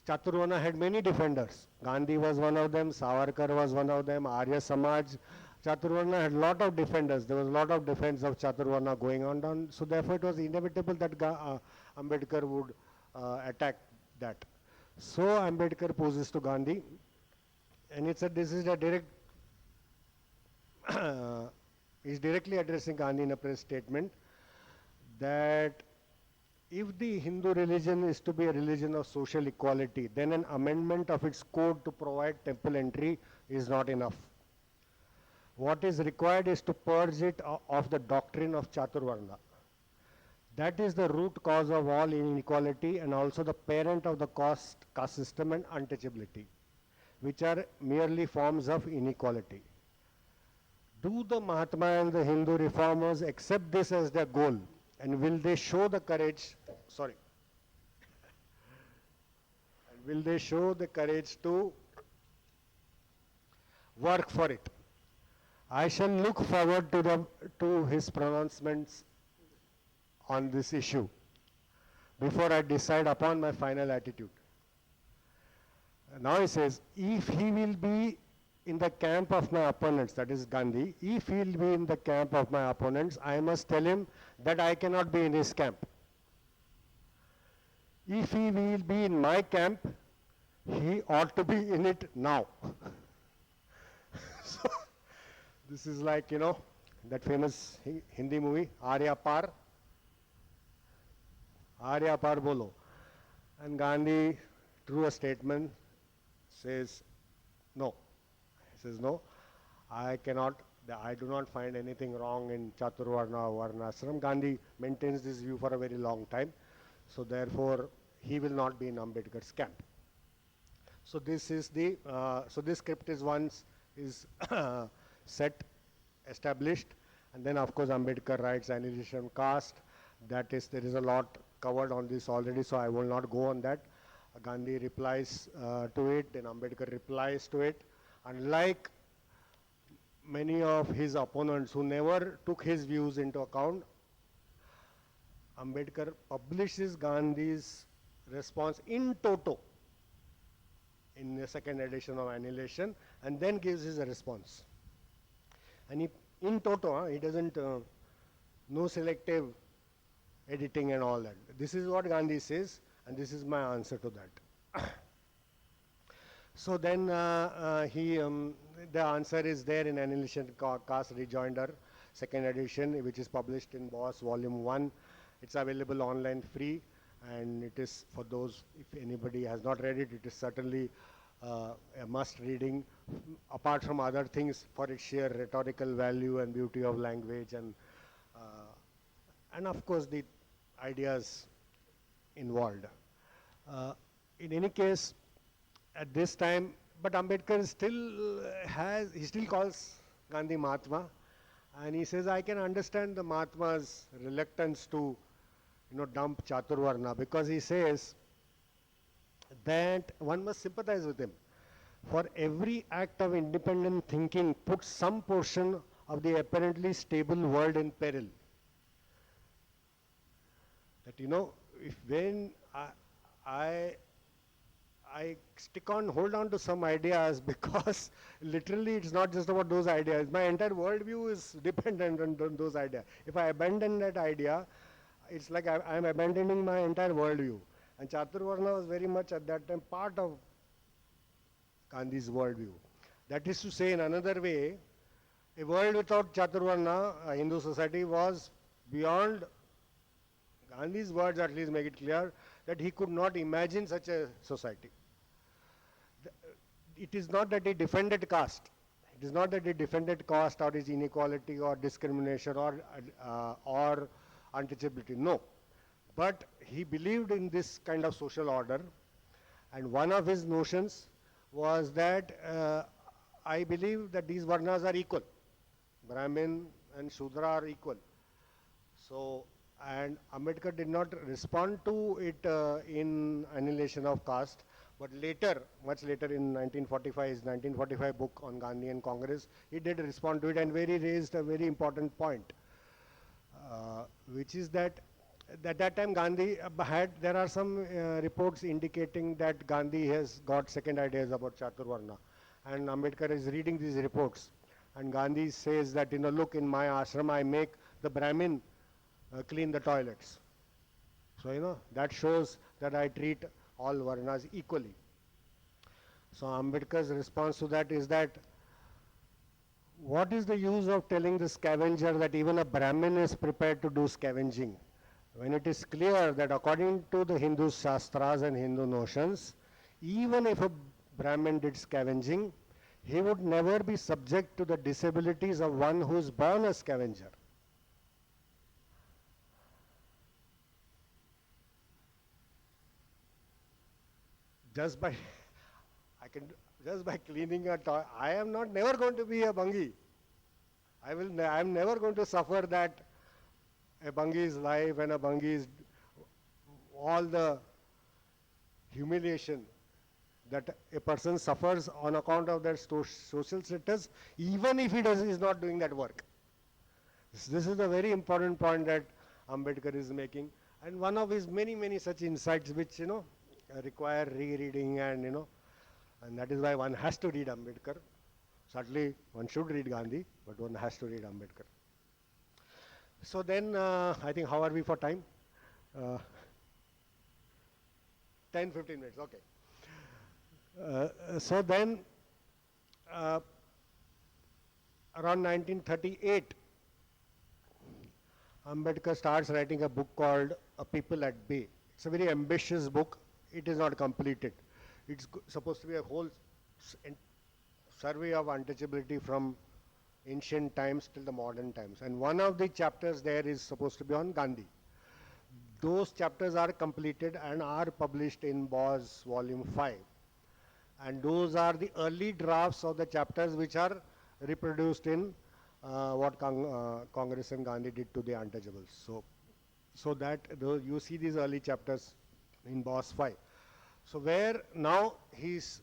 Chaturvarna had many defenders. Gandhi was one of them, Savarkar was one of them, Arya Samaj Chaturvarna had a lot of defenders. There was a lot of defense of Chaturvarna going on down. So therefore, it was inevitable that Ambedkar would attack that. So Ambedkar poses to Gandhi, and it said this is a direct. He's directly addressing Gandhi in a press statement that if the Hindu religion is to be a religion of social equality, then an amendment of its code to provide temple entry is not enough. What is required is to purge it of the doctrine of Chaturvarna. That is the root cause of all inequality and also the parent of the caste system and untouchability, which are merely forms of inequality. Do the Mahatma and the Hindu reformers accept this as their goal? And will they show the courage, and will they show the courage to work for it? I shall look forward to his pronouncements on this issue before I decide upon my final attitude. Now he says, if he will be in the camp of my opponents, that is Gandhi, if he will be in the camp of my opponents, I must tell him that I cannot be in his camp. If he will be in my camp, he ought to be in it now. So, this is like, that famous Hindi movie, Arya Par Bolo. And Gandhi, through a statement, says, no. He says, no, I do not find anything wrong in Chaturvarna or Varnashram. Gandhi maintains this view for a very long time. So therefore, he will not be in Ambedkar's camp. So this is so this script is once set, established, and then of course Ambedkar writes Annihilation Caste. That is, there is a lot covered on this already, so I will not go on that. Gandhi replies to it, then Ambedkar replies to it. Unlike many of his opponents who never took his views into account, Ambedkar publishes Gandhi's response in toto in the second edition of Annihilation, and then gives his response. And he, in toto, he doesn't, no selective editing and all that. This is what Gandhi says, and this is my answer to that. So then the answer is there in Annihilation Caste Rejoinder, second edition, which is published in Boss Volume 1. It's available online free, and it is for those, if anybody has not read it, it is certainly a must reading, apart from other things for its sheer rhetorical value and beauty of language, and of course the ideas involved. In any case, at this time, but Ambedkar he still calls Gandhi Mahatma, and he says, I can understand the Mahatma's reluctance to, dump Chaturvarna, because he says that one must sympathize with him. For every act of independent thinking puts some portion of the apparently stable world in peril. That, if when I hold on to some ideas because literally it's not just about those ideas. My entire worldview is dependent on those ideas. If I abandon that idea, it's like I'm abandoning my entire worldview. And Chaturvarna was very much at that time part of Gandhi's worldview. That is to say, in another way, a world without Chaturvarna, a Hindu society, was beyond, Gandhi's words at least make it clear, that he could not imagine such a society. It is not that he defended caste. It is not that he defended caste or his inequality or discrimination or untouchability. No. But he believed in this kind of social order, and one of his notions was that I believe that these varnas are equal. Brahmin and Shudra are equal. So, and Ambedkar did not respond to it in Annihilation of Caste, but later, much later in 1945, his 1945 book on Gandhi and Congress, he did respond to it, and raised a very important point, which is that at that time Gandhi there are some reports indicating that Gandhi has got second ideas about Chaturvarna, and Ambedkar is reading these reports, And Gandhi says that, look, in my ashram I make the Brahmin clean the toilets. So, that shows that I treat all varnas equally. So Ambedkar's response to that is that, what is the use of telling the scavenger that even a Brahmin is prepared to do scavenging, when it is clear that according to the Hindu Shastras and Hindu notions, even if a Brahmin did scavenging, he would never be subject to the disabilities of one who is born a scavenger. Just by just by cleaning a toy, I am never going to be a bungie. I am never going to suffer that a bungie's life and a bungie's all the humiliation that a person suffers on account of their social status, even if is not doing that work. This is a very important point that Ambedkar is making, and one of his many such insights which require rereading, and and that is why one has to read Ambedkar. Certainly one should read Gandhi, but one has to read Ambedkar. So then, I think, how are we for time? 10, 15 minutes, okay. So then, around 1938, Ambedkar starts writing a book called A People at Bay. It's a very ambitious book. It is not completed. It's supposed to be a whole survey of untouchability from ancient times till the modern times. And one of the chapters there is supposed to be on Gandhi. Those chapters are completed and are published in Bose Volume 5. And those are the early drafts of the chapters which are reproduced in what Congress and Gandhi did to the untouchables. So that you see these early chapters in Bose 5. So where now he's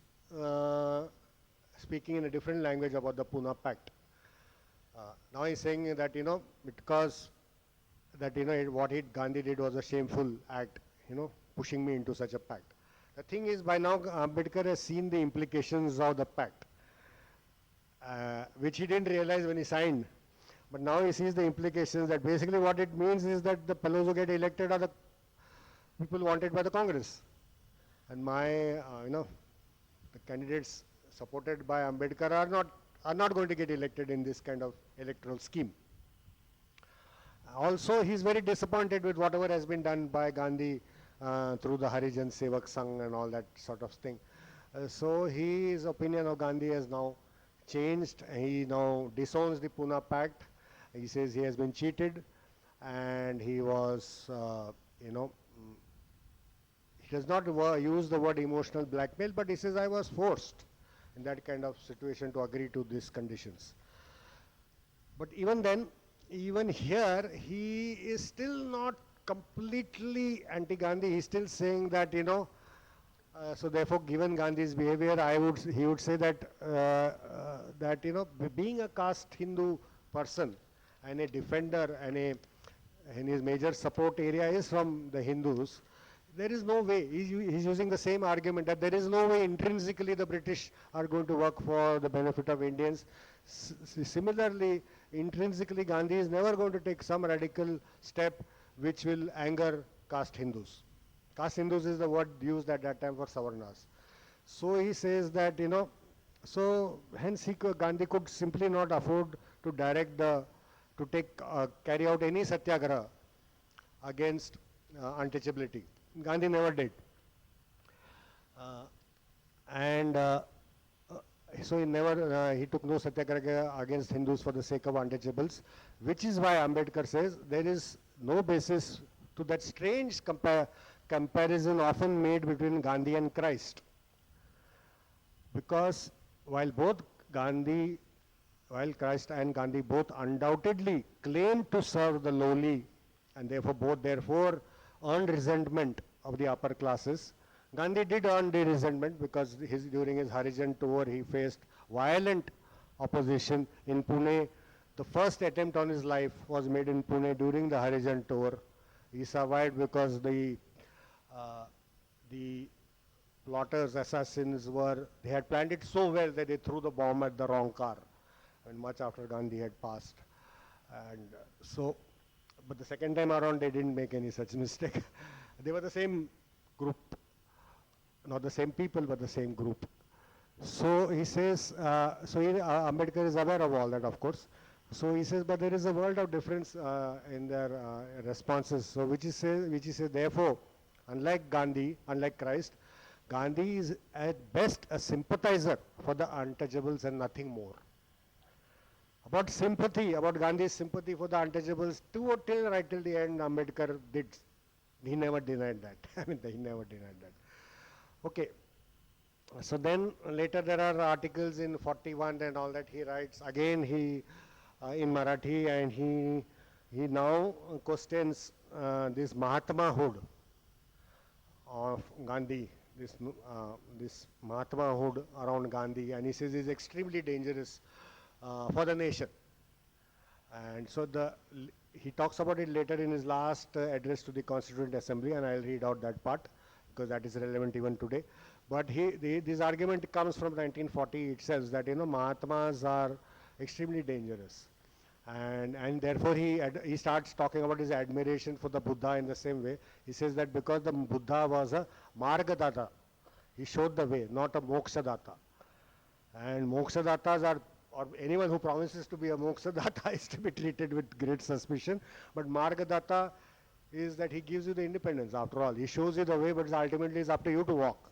speaking in a different language about the Poona Pact. Now he's saying that, because that, what Gandhi did was a shameful act, pushing me into such a pact. The thing is, by now Ambedkar has seen the implications of the pact, which he didn't realize when he signed. But now he sees the implications, that basically what it means is that the fellows who get elected are the people wanted by the Congress. And the candidates supported by Ambedkar are not going to get elected in this kind of electoral scheme. Also, he's very disappointed with whatever has been done by Gandhi through the Harijan Sevak Sangh and all that sort of thing. So his opinion of Gandhi has now changed. He now disowns the Poona Pact. He says he has been cheated, and he was, he does not use the word emotional blackmail, but he says I was forced in that kind of situation to agree to these conditions. But even then, even here, he is still not completely anti-Gandhi. He's still saying that, so therefore, given Gandhi's behavior, he would say that, being a caste Hindu person and a defender and his major support area is from the Hindus, there is no way, he's using the same argument that there is no way intrinsically the British are going to work for the benefit of Indians. Similarly, intrinsically Gandhi is never going to take some radical step which will anger caste Hindus. Caste Hindus is the word used at that time for Savarnas. So he says that, so hence Gandhi could simply not afford to carry out any satyagraha against untouchability. Gandhi never did. So he took no satyagraha against Hindus for the sake of untouchables, which is why Ambedkar says there is no basis to that strange comparison often made between Gandhi and Christ. Because while Christ and Gandhi both undoubtedly claim to serve the lowly, and therefore earned resentment of the upper classes, Gandhi did earn the resentment because during his Harijan tour he faced violent opposition in Pune. The first attempt on his life was made in Pune during the Harijan tour. He survived because the plotters, assassins they had planned it so well that they threw the bomb at the wrong car. and much after Gandhi had passed. And so, but the second time around, they didn't make any such mistake. They were the same group, not the same people, but the same group. So he says, Ambedkar is aware of all that, of course. So he says, but there is a world of difference in their responses. So which he says, therefore, unlike Gandhi, unlike Christ, Gandhi is at best a sympathizer for the untouchables and nothing more. About sympathy, about Gandhi's sympathy for the untouchables, right till the end, Ambedkar did. He never denied that. I mean, he never denied that. Okay. So then later there are articles in 41 and all that he writes. Again, he in Marathi, and he now questions this Mahatmahood of Gandhi, this Mahatmahood around Gandhi, and he says is extremely dangerous for the nation. And so he talks about it later in his last address to the Constituent Assembly, and I'll read out that part because that is relevant even today. But this argument comes from 1940 itself, that Mahatmas are extremely dangerous, and therefore he starts talking about his admiration for the Buddha in the same way. He says that because the Buddha was a Margadata, he showed the way, not a Mokshadata. And Mokshadatas are, or anyone who promises to be a Mokshadatta is to be treated with great suspicion. But Margadata is that he gives you the independence. After all, he shows you the way, but ultimately it's up to you to walk.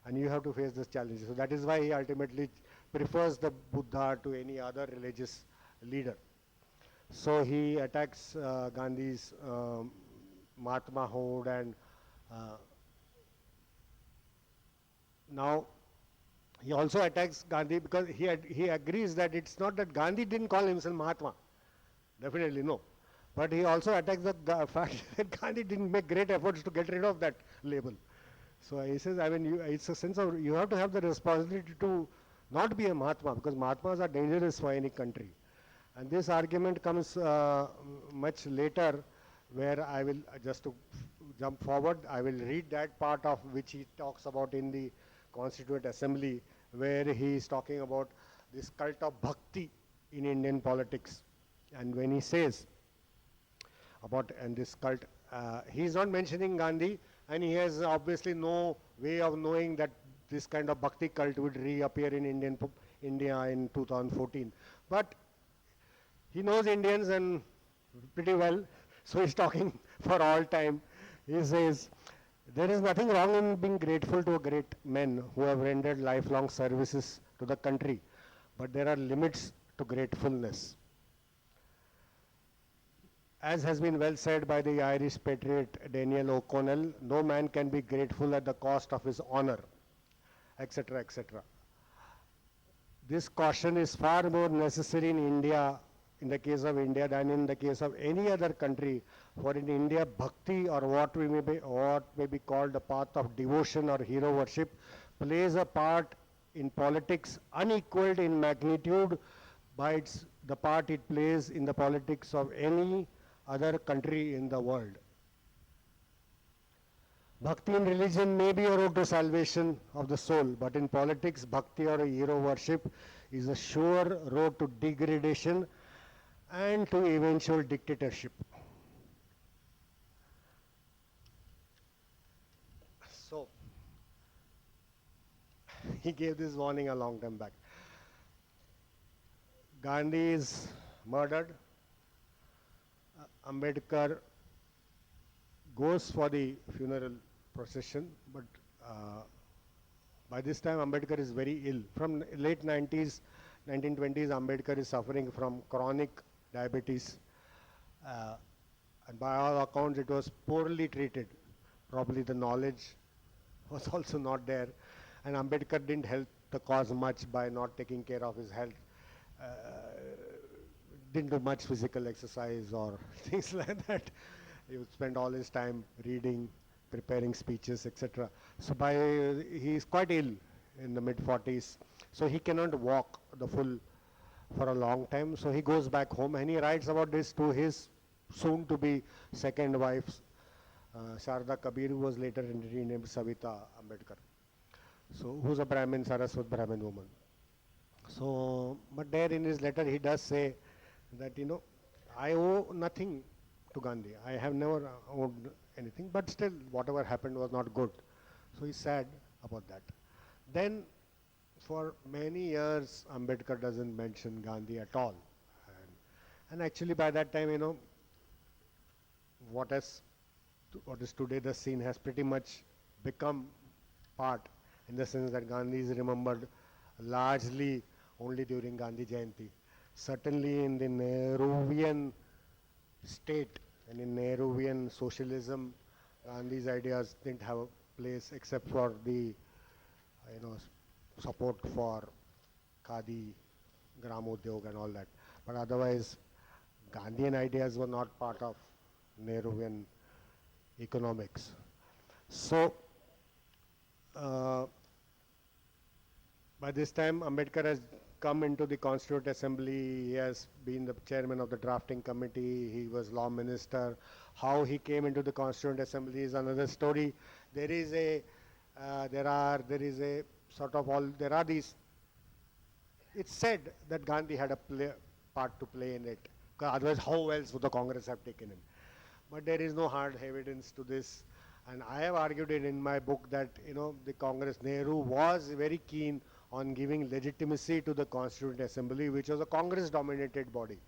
And you have to face this challenge. So that is why he ultimately prefers the Buddha to any other religious leader. So he attacks Gandhi's Mahatmahood, and now he also attacks Gandhi because he agrees that it's not that Gandhi didn't call himself Mahatma. Definitely no. But he also attacks the fact that Gandhi didn't make great efforts to get rid of that label. So he says, I mean, it's a sense of you have to have the responsibility to not be a Mahatma, because Mahatmas are dangerous for any country. And this argument comes much later, where I will, just to jump forward, I will read that part of which he talks about in the Constituent Assembly, where he is talking about this cult of bhakti in Indian politics. And when he says about, and this cult, he is not mentioning Gandhi, and he has obviously no way of knowing that this kind of bhakti cult would reappear in India in 2014. But he knows Indians and pretty well, so he's talking for all time. He says, there is nothing wrong in being grateful to great men who have rendered lifelong services to the country, but there are limits to gratefulness. As has been well said by the Irish patriot Daniel O'Connell, no man can be grateful at the cost of his honor, etc., etc. This caution is far more necessary in India, in the case of India, than in the case of any other country. For in India, bhakti, or what may be called the path of devotion or hero worship, plays a part in politics unequaled in magnitude by the part it plays in the politics of any other country in the world. Bhakti in religion may be a road to salvation of the soul, but in politics, bhakti or hero worship is a sure road to degradation and to eventual dictatorship. So, he gave this warning a long time back. Gandhi is murdered. Ambedkar goes for the funeral procession, but by this time Ambedkar is very ill. From late 90s, 1920s, Ambedkar is suffering from chronic diabetes, and by all accounts it was poorly treated. Probably the knowledge was also not there, and Ambedkar didn't help the cause much by not taking care of his health. Didn't do much physical exercise or things like that. He would spend all his time reading, preparing speeches, etc. So he is quite ill in the mid-40s. So he cannot walk for a long time. So he goes back home, and he writes about this to his soon-to-be second wife, Sharda Kabir, who was later renamed Savita Ambedkar. So who's a Brahmin, Saraswat Brahmin woman. So But there in his letter he does say that, I owe nothing to Gandhi. I have never owed anything, but still whatever happened was not good. So he's sad about that. Then for many years Ambedkar doesn't mention Gandhi at all. And actually by that time, what has what is today the scene has pretty much become part, in the sense that Gandhi is remembered largely only during Gandhi Jayanti. Certainly in the Nehruvian state and in Nehruvian socialism, Gandhi's ideas didn't have a place except for the support for Khadi, Gramodyog and all that. But otherwise, Gandhian ideas were not part of Nehruvian economics. So, by this time, Ambedkar has come into the Constituent Assembly. He has been the chairman of the drafting committee. He was law minister. How he came into the Constituent Assembly is another story. There is a these. It's said that Gandhi had a part to play in it. Otherwise, how else would the Congress have taken him? But there is no hard evidence to this. And I have argued it in my book that, the Congress, Nehru was very keen on giving legitimacy to the Constituent Assembly, which was a Congress-dominated body.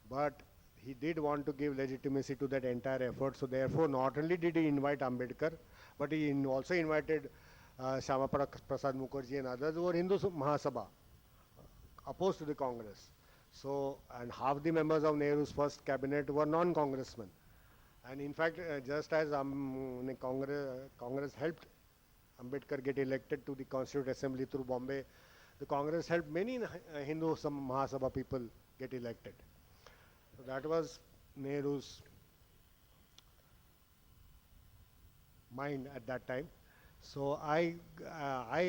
But he did want to give legitimacy to that entire effort. So therefore, not only did he invite Ambedkar, but he also invited Shyama Prasad Mukherjee and others who were Hindu Mahasabha, opposed to the Congress. So, and half the members of Nehru's first cabinet were non-congressmen. And in fact, just as Congress helped Ambedkar get elected to the Constituent Assembly through Bombay, the Congress helped many Hindu Mahasabha people get elected. So that was Nehru's mind at that time. So I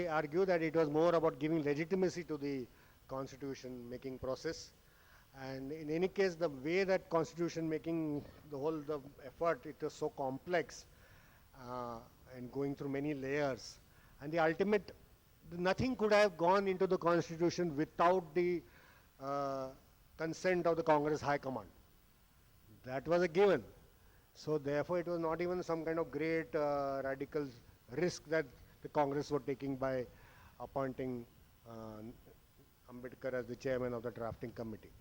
argue that it was more about giving legitimacy to the constitution making process. And in any case, the way that constitution making, the effort, it was so complex and going through many layers. And the ultimate, nothing could have gone into the constitution without the consent of the Congress High Command. That was a given. So therefore, it was not even some kind of great radical risk that the Congress were taking by appointing Ambedkar as the chairman of the drafting committee.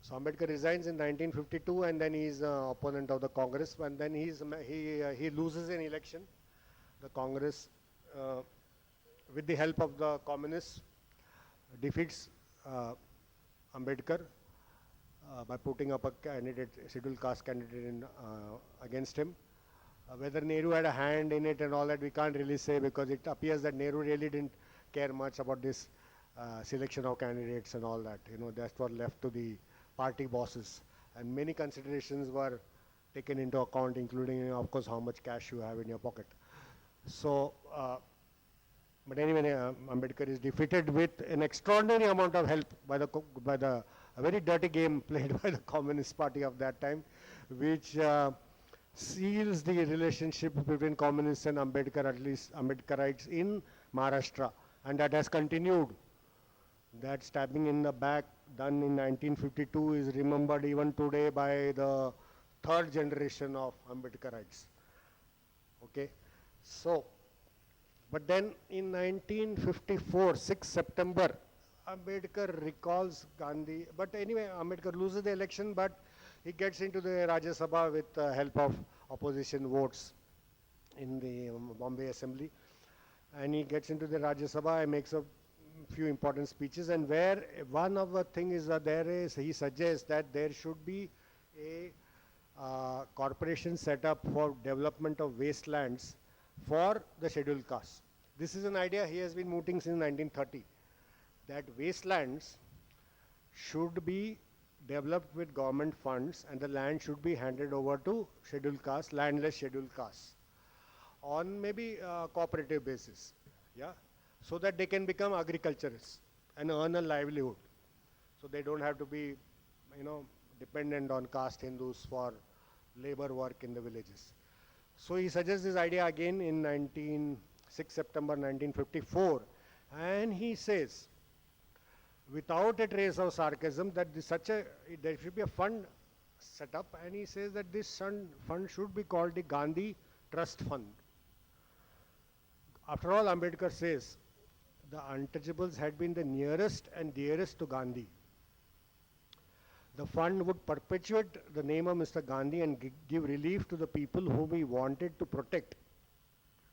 So Ambedkar resigns in 1952, and then he is opponent of the Congress, and then he loses an election. The Congress, with the help of the communists, defeats Ambedkar by putting up a candidate, scheduled caste candidate against him. Whether Nehru had a hand in it and all that, we can't really say, because it appears that Nehru really didn't care much about this selection of candidates and all that. That's what left to the party bosses. And many considerations were taken into account, including, of course, how much cash you have in your pocket. So, but anyway, Ambedkar is defeated with an extraordinary amount of help by a very dirty game played by the Communist Party of that time, which seals the relationship between communists and Ambedkar, at least Ambedkarites in Maharashtra, and that has continued. That stabbing in the back done in 1952 is remembered even today by the third generation of Ambedkarites. Okay, so, but then in 1954, 6 September, Ambedkar recalls Gandhi, but anyway, Ambedkar loses the election, but he gets into the Rajya Sabha with the help of opposition votes in the Bombay Assembly. And he gets into the Rajya Sabha and makes a few important speeches, and where one of the things is that he suggests that there should be a corporation set up for development of wastelands for the scheduled castes. This is an idea he has been mooting since 1930, that wastelands should be developed with government funds and the land should be handed over to scheduled castes, landless scheduled castes, on maybe a cooperative basis, yeah, so that they can become agriculturists and earn a livelihood. So they don't have to be, dependent on caste Hindus for labor work in the villages. So he suggests this idea again in 6 September 1954, And he says, without a trace of sarcasm, that there should be a fund set up, and he says that this fund should be called the Gandhi Trust Fund. After all, Ambedkar says, the untouchables had been the nearest and dearest to Gandhi. The fund would perpetuate the name of Mr. Gandhi and give relief to the people whom he wanted to protect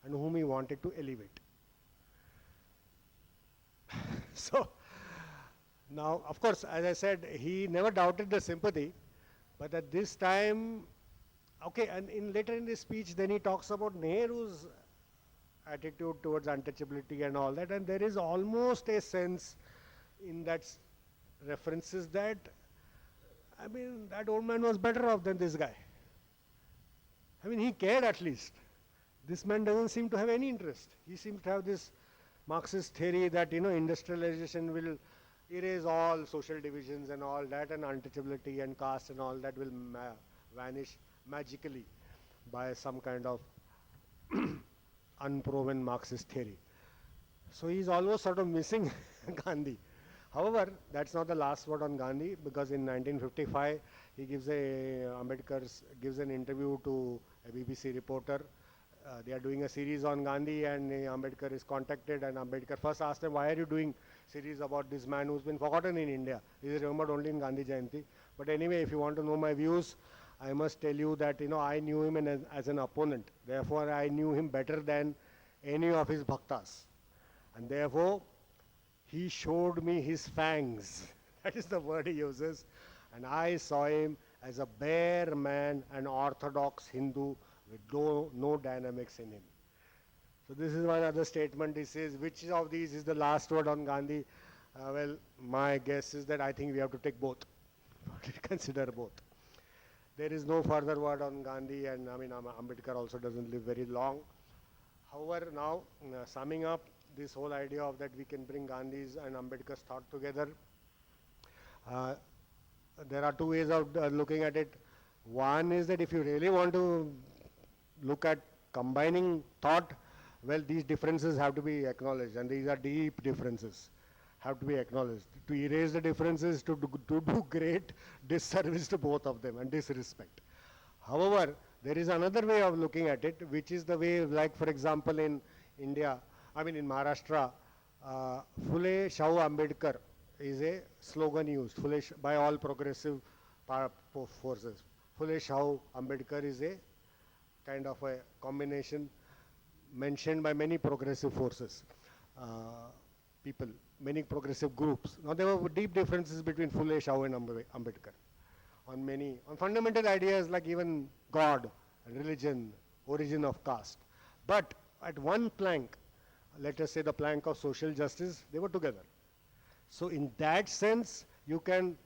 and whom he wanted to elevate. So, now, of course, as I said, he never doubted the sympathy, but at this time, okay, and later in this speech, then he talks about Nehru's attitude towards untouchability and all that, and there is almost a sense in that references that, I mean, that old man was better off than this guy. I mean, he cared at least. This man doesn't seem to have any interest. He seems to have this Marxist theory that, industrialization will erase all social divisions and all that, and untouchability and caste and all that will vanish magically by some kind of unproven Marxist theory. So he's almost sort of missing Gandhi. However, that's not the last word on Gandhi, because in 1955 he gives Ambedkar gives an interview to a BBC reporter. They are doing a series on Gandhi, and Ambedkar is contacted, and Ambedkar first asked him, why are you doing series about this man who's been forgotten in India? He is remembered only in Gandhi Jayanti. But anyway, if you want to know my views, I must tell you that I knew him as an opponent. Therefore, I knew him better than any of his bhaktas. And therefore, he showed me his fangs. That is the word he uses. And I saw him as a bare man, an orthodox Hindu with no dynamics in him. So this is one other statement. He says, which of these is the last word on Gandhi? Well, my guess is that I think we have to take both. Consider both. There is no further word on Gandhi, and I mean, Ambedkar also doesn't live very long. However, now, summing up this whole idea of that we can bring Gandhi's and Ambedkar's thought together, there are two ways of looking at it. One is that if you really want to look at combining thought, well, these differences have to be acknowledged, and these are deep differences, have to be acknowledged. To erase the differences, to do great disservice to both of them and disrespect. However, there is another way of looking at it, which is the way, like for example in India, I mean in Maharashtra, Phule Shahu Ambedkar is a slogan used by all progressive forces. Phule Shahu Ambedkar is a kind of a combination mentioned by many progressive forces, people, many progressive groups. Now there were deep differences between Phule Shahu and Ambedkar on fundamental ideas like even God, religion, origin of caste. But at one plank, let us say the plank of social justice, they were together. So in that sense, you can,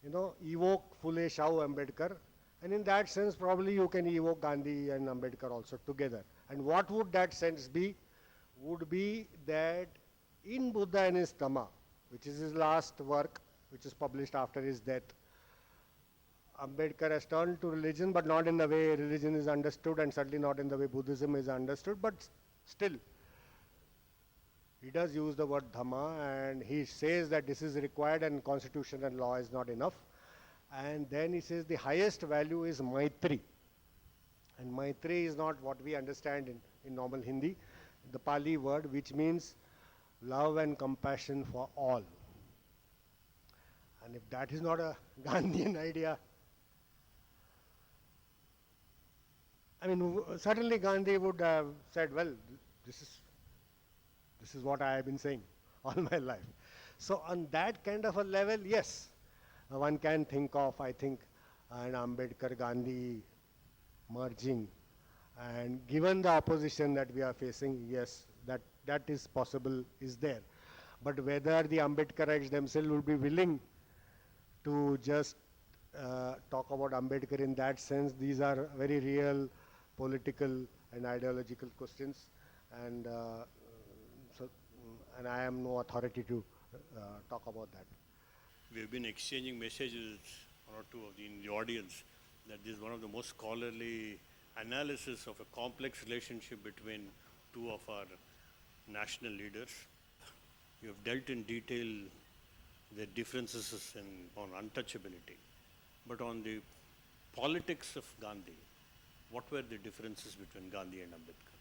evoke Phule Shahu Ambedkar, and in that sense, probably you can evoke Gandhi and Ambedkar also together. And what would that sense be? Would be that in Buddha and his Dhamma, which is his last work, which is published after his death, Ambedkar has turned to religion, but not in the way religion is understood, and certainly not in the way Buddhism is understood, but still, he does use the word Dhamma, and he says that this is required and constitution and law is not enough. And then he says the highest value is Maitri. And Maitri is not what we understand in normal Hindi, the Pali word, which means love and compassion for all. And if that is not a Gandhian idea, I mean, certainly Gandhi would have said, well, this is what I have been saying all my life. So on that kind of a level, yes, one can think of, I think, an Ambedkar-Gandhi merging. And given the opposition that we are facing, yes, that is possible, is there. But whether the Ambedkarites themselves will be willing to just talk about Ambedkar in that sense, these are very real political and ideological questions. And and I am no authority to talk about that. We have been exchanging messages, one or two in the audience, that this is one of the most scholarly analysis of a complex relationship between two of our national leaders. dealt in detail the differences on untouchability. But on the politics of Gandhi, what were the differences between Gandhi and Ambedkar?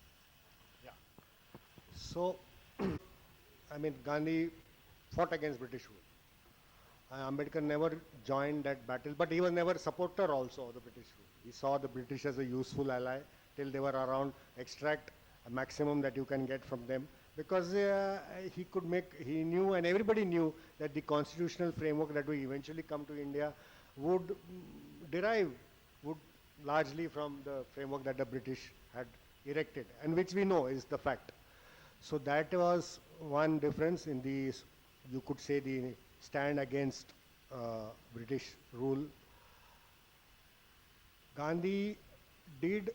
Yeah. So, I mean, Gandhi fought against British rule. Ambedkar never joined that battle, but he was never a supporter also of the British rule. He saw the British as a useful ally till they were around, extract a maximum that you can get from them, because he knew and everybody knew that the constitutional framework that we eventually come to India would would largely from the framework that the British had erected, and which we know is the fact. So that was one difference in the, you could say, the stand against British rule. Gandhi did,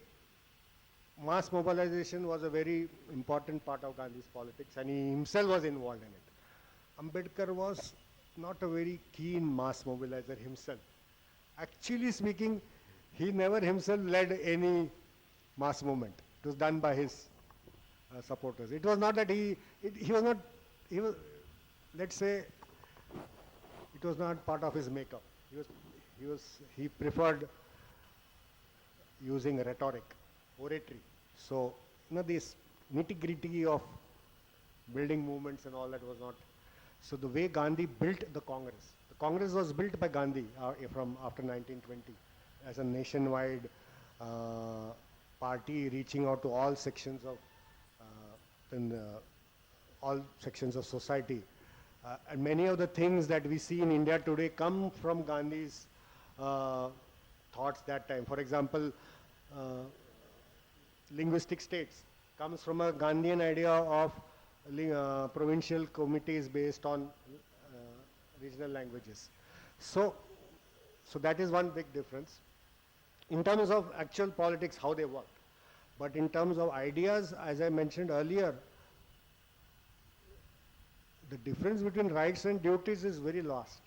mass mobilization was a very important part of Gandhi's politics, and he himself was involved in it. Ambedkar was not a very keen mass mobilizer himself. Actually speaking, he never himself led any mass movement. It was done by his supporters. It was not that he was, let's say, it was not part of his makeup. He preferred using rhetoric, oratory. So, this nitty-gritty of building movements and all that was not. So the way Gandhi built the Congress was built by Gandhi from after 1920 as a nationwide party reaching out to all sections of all sections of society. And many of the things that we see in India today come from Gandhi's thoughts that time. For example, linguistic states comes from a Gandhian idea of provincial committees based on regional languages. So that is one big difference. In terms of actual politics, how they work. But in terms of ideas, as I mentioned earlier, the difference between rights and duties is very lost.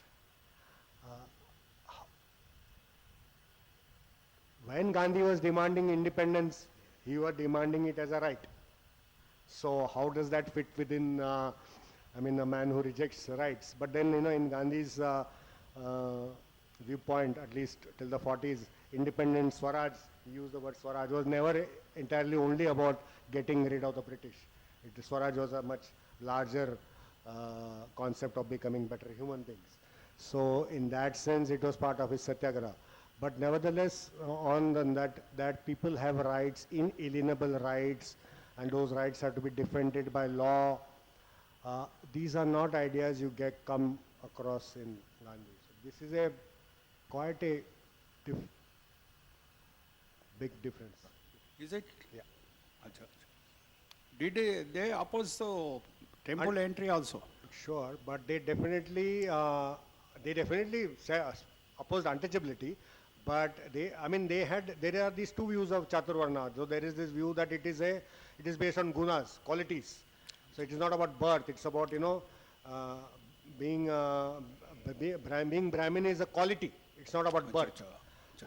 When Gandhi was demanding independence, he was demanding it as a right. So how does that fit within, a man who rejects rights? But then, in Gandhi's viewpoint, at least till the 40s, independent Swaraj, he used the word Swaraj, was never entirely only about getting rid of the British. Swaraj was a much larger concept of becoming better human beings. So in that sense, it was part of his satyagraha. But nevertheless, that people have rights, inalienable rights, and those rights have to be defended by law. These are not ideas you come across in Gandhi. So this is quite a big difference. Is it? Yeah. Achha, achha. Did they oppose the temple entry also? Sure, but they definitely opposed untouchability. But there are these two views of Chaturvarna. So there is this view that it is based on gunas, qualities. So it is not about birth. It's about being Brahmin is a quality. It's not about birth.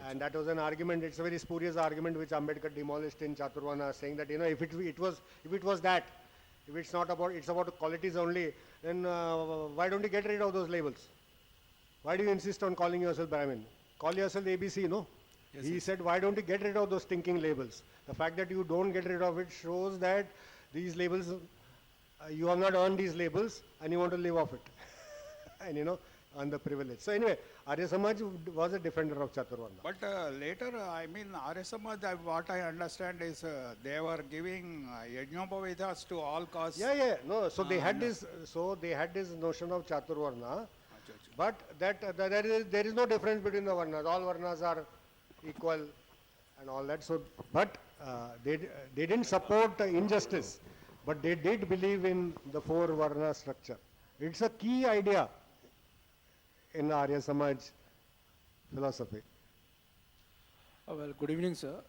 And that was an argument. It's a very spurious argument which Ambedkar demolished in Chaturvarna, saying that if it was that, if it's not about, it's about qualities only, then why don't you get rid of those labels? Why do you insist on calling yourself Brahmin? Call yourself ABC, no? Yes, he said, why don't you get rid of those stinking labels? The fact that you don't get rid of it shows that these labels, you have not earned these labels and you want to live off it. And on the privilege. So anyway, Arya Samaj was a defender of Chaturvarna. But later, Arya Samaj, what I understand is they were giving yajnapavitas to all castes. Yeah. No, so they had this notion of Chaturvarna. But there is no difference between the varnas. All varnas are equal and all that. So, but they didn't support injustice, but they did believe in the four varna structure. It's a key idea in the Arya Samaj philosophy. Well, good evening, sir.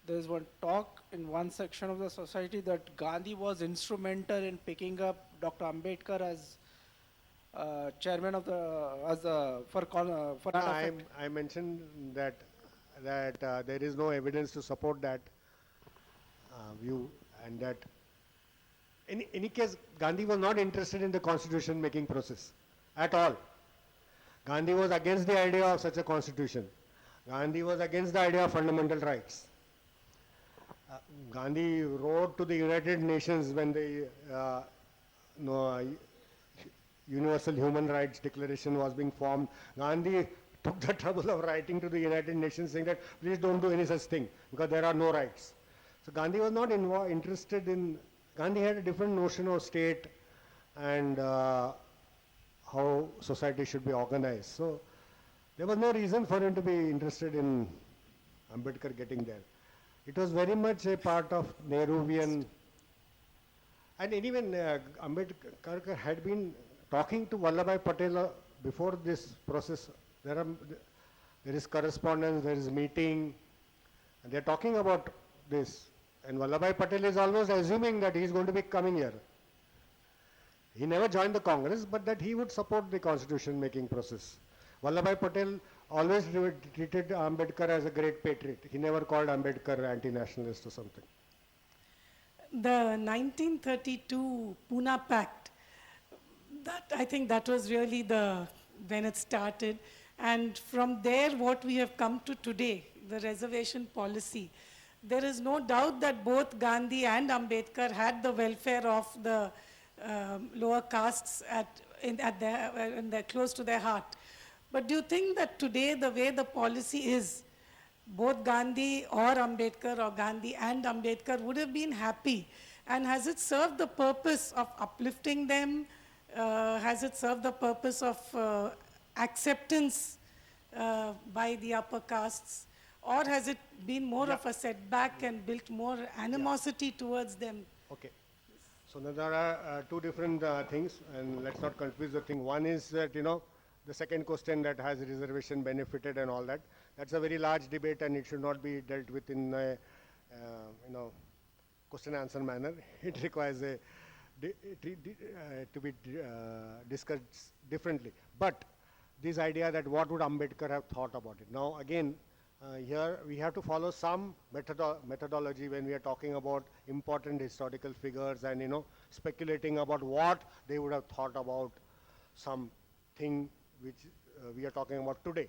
There is one talk in one section of the society that Gandhi was instrumental in picking up Dr. Ambedkar as chairman of I mentioned that there is no evidence to support that view, and that In any case, Gandhi was not interested in the constitution making process at all. Gandhi was against the idea of such a constitution. Gandhi was against the idea of fundamental rights. Gandhi wrote to the United Nations when the Universal Human Rights Declaration was being formed. Gandhi took the trouble of writing to the United Nations saying that please don't do any such thing because there are no rights. So Gandhi was not interested in, Gandhi had a different notion of state and how society should be organized. So there was no reason for him to be interested in Ambedkar getting there. It was very much a part of Nehruvian, and even Ambedkar had been talking to Vallabhbhai Patel before this process. There is correspondence, there is meeting, and they are talking about this. And Vallabhbhai Patel is almost assuming that he is going to be coming here. He never joined the Congress, but that he would support the constitution making process. Vallabhbhai Patel always treated Ambedkar as a great patriot. He never called Ambedkar anti-nationalist or something. The 1932 Poona Pact, I think that was really when it started. And from there, what we have come to today, the reservation policy, there is no doubt that both Gandhi and Ambedkar had the welfare of the lower castes close to their heart. But do you think that today, the way the policy is, both Gandhi or Ambedkar or Gandhi and Ambedkar would have been happy? And has it served the purpose of uplifting them? Has it served the purpose of acceptance by the upper castes? Or has it been more of a setback and built more animosity towards them? Okay. So now there are two different things, and let's not confuse the thing. One is that, the second question that has reservation benefited and all that. That's a very large debate, and it should not be dealt with in a, question answer manner. It requires to be discussed differently. But this idea that what would Ambedkar have thought about it. Now again, here we have to follow some methodology when we are talking about important historical figures and speculating about what they would have thought about something which we are talking about today.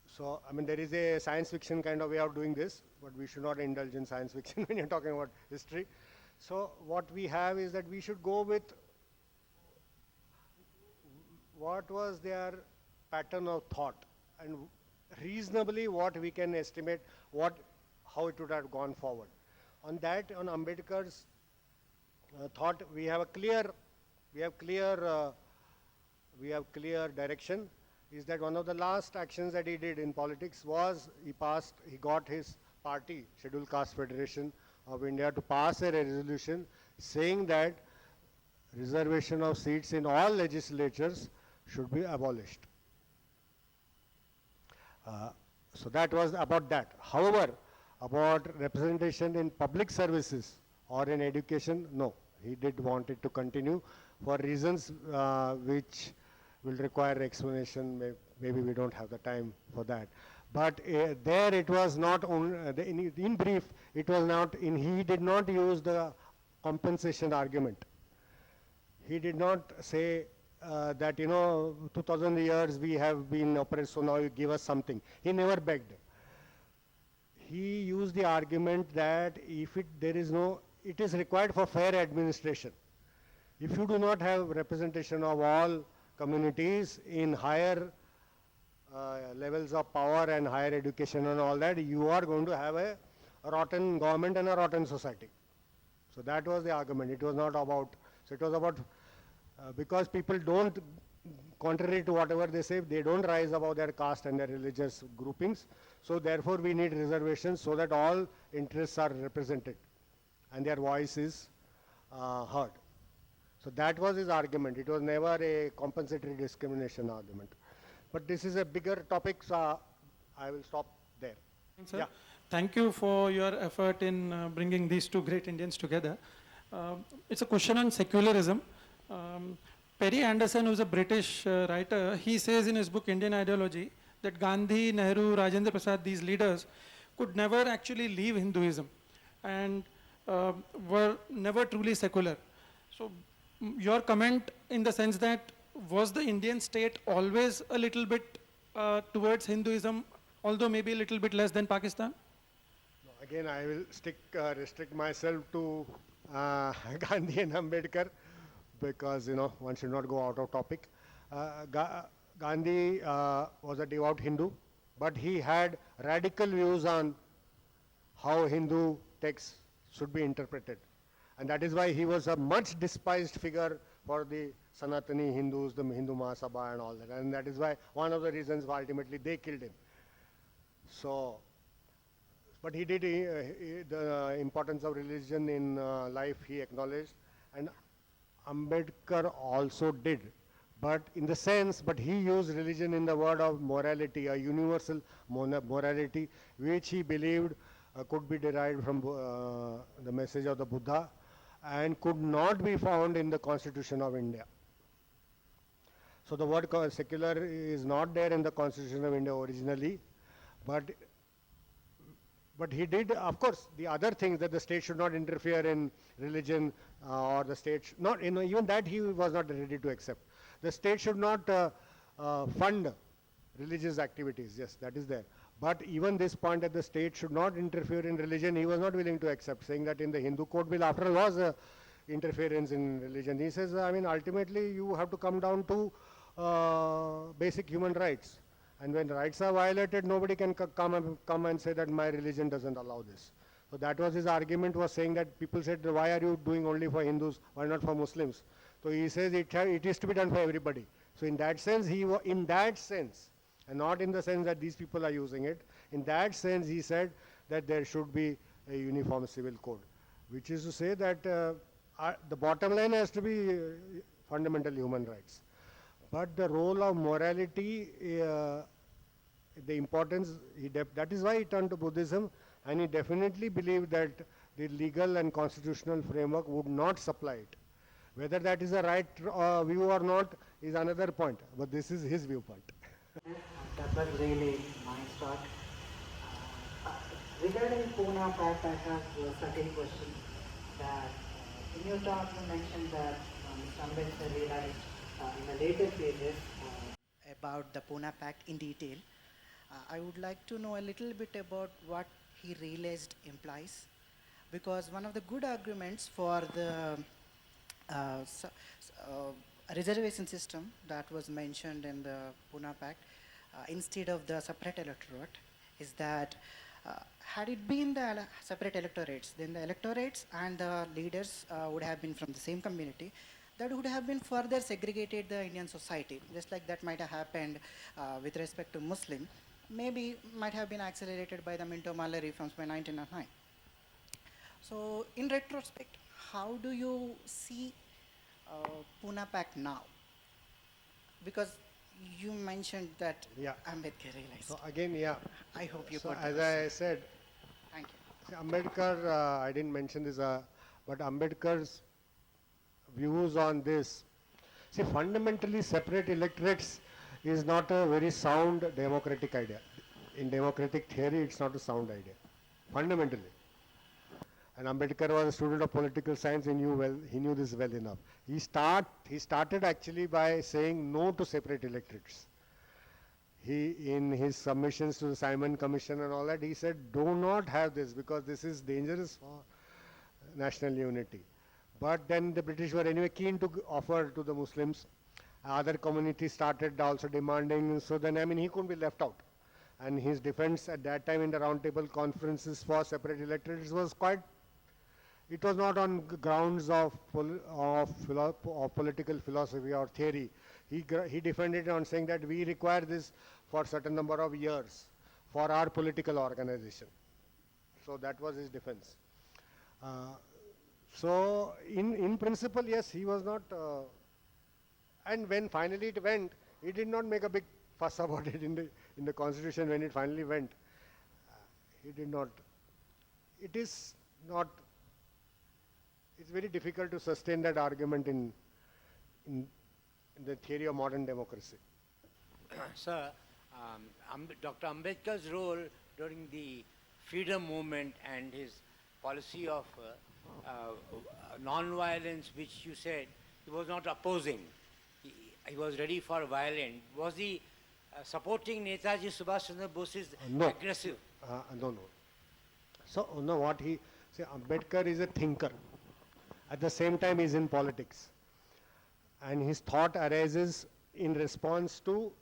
So I mean, there is a science fiction kind of way of doing this, but we should not indulge in science fiction when you're talking about history. So what we have is that we should go with what was their pattern of thought and reasonably what we can estimate how it would have gone forward. On that, on Ambedkar's thought, we have clear direction. Is that one of the last actions that he did in politics was he got his party, Scheduled Caste Federation of India, to pass a resolution saying that reservation of seats in all legislatures should be abolished. So that was about that. However, about representation in public services or in education, no. He did want it to continue for reasons which will require explanation. Maybe we don't have the time for that. But there it was not only, in brief, it was not, he did not use the compensation argument. He did not say that 2000 years we have been oppressed, so now you give us something. He never begged. He used the argument that it is required for fair administration. If you do not have representation of all communities in higher levels of power and higher education and all that, you are going to have a rotten government and a rotten society. So that was the argument. It was not about, so it was about, because people don't, contrary to whatever they say, they don't rise above their caste and their religious groupings. So therefore we need reservations so that all interests are represented and their voice is heard. So that was his argument. It was never a compensatory discrimination argument. But this is a bigger topic, so I will stop there. Thanks, sir. Yeah. Thank you for your effort in bringing these two great Indians together. It's a question on secularism. Perry Anderson, who's a British writer, he says in his book Indian Ideology that Gandhi, Nehru, Rajendra Prasad, these leaders could never actually leave Hinduism. And uh, were never truly secular. So your comment in the sense that was the Indian state always a little bit towards Hinduism, although maybe a little bit less than Pakistan? Again, I will restrict myself to Gandhi and Ambedkar because, one should not go out of topic. Gandhi was a devout Hindu, but he had radical views on how Hindu texts should be interpreted. And that is why he was a much despised figure for the Sanatani Hindus, the Hindu Mahasabha and all that. And that is why one of the reasons why ultimately they killed him. So, but he did the importance of religion in life, he acknowledged. And Ambedkar also did. But in the sense, but he used religion in the word of morality, a universal morality, which he believed could be derived from the message of the Buddha and could not be found in the Constitution of India. So the word secular is not there in the Constitution of India originally, but he did, of course, the other things that the state should not interfere in religion or the state, not, even that he was not ready to accept. The state should not fund religious activities, yes, that is there. But even this point that the state should not interfere in religion, he was not willing to accept, saying that in the Hindu code bill, after all, was interference in religion. He says, I mean, ultimately you have to come down to basic human rights. And when rights are violated, nobody can come and say that my religion doesn't allow this. So that was his argument, was saying that people said, why are you doing only for Hindus, why not for Muslims? So he says it is to be done for everybody. So in that sense, and not in the sense that these people are using it, in that sense he said that there should be a uniform civil code, which is to say that the bottom line has to be fundamental human rights. But the role of morality, the importance, that is why he turned to Buddhism, and he definitely believed that the legal and constitutional framework would not supply it. Whether that is a right view or not is another point, but this is his viewpoint. That was really nice talk. Regarding Poona Pact, I have certain questions. That in your talk you mentioned that Mr. Ambedkar realized in the later pages about the Poona Pact in detail. I would like to know a little bit about what he realized implies, because one of the good arguments for the reservation system that was mentioned in the Poona Pact instead of the separate electorate is that had it been the separate electorates, then the electorates and the leaders would have been from the same community. That would have been further segregated the Indian society, just like that might have happened with respect to Muslim. Maybe might have been accelerated by the Minto-Malla reforms by 1909. So in retrospect, how do you see Poona Pact now? Because you mentioned that Ambedkar realized. So again, I hope you so got as that. I said, Thank you. Ambedkar, I didn't mention this, but Ambedkar's views on this, see, fundamentally separate electorates is not a very sound democratic idea. In democratic theory, it's not a sound idea, fundamentally. And Ambedkar was a student of political science, he knew this well enough. He started actually by saying no to separate electorates. In his submissions to the Simon Commission and all that, he said, do not have this because this is dangerous for national unity. But then the British were anyway keen to offer to the Muslims. Other communities started also demanding, so then, he couldn't be left out. And his defense at that time in the roundtable conferences for separate electorates was it was not on grounds of political philosophy or theory. He defended it on saying that we require this for a certain number of years for our political organization. So that was his defense. So in principle, yes, he was not, and when finally it went, he did not make a big fuss about it in the constitution when it finally went. He did not. It is not. It's very difficult to sustain that argument in the theory of modern democracy. Sir, Dr. Ambedkar's role during the freedom movement and his policy of non-violence, which you said he was not opposing. He was ready for violence. Was he supporting Netaji Subhash Chandra Bose's No. aggressive? No. So, no, what he, say, Ambedkar is a thinker. At the same time, he's in politics. And his thought arises in response to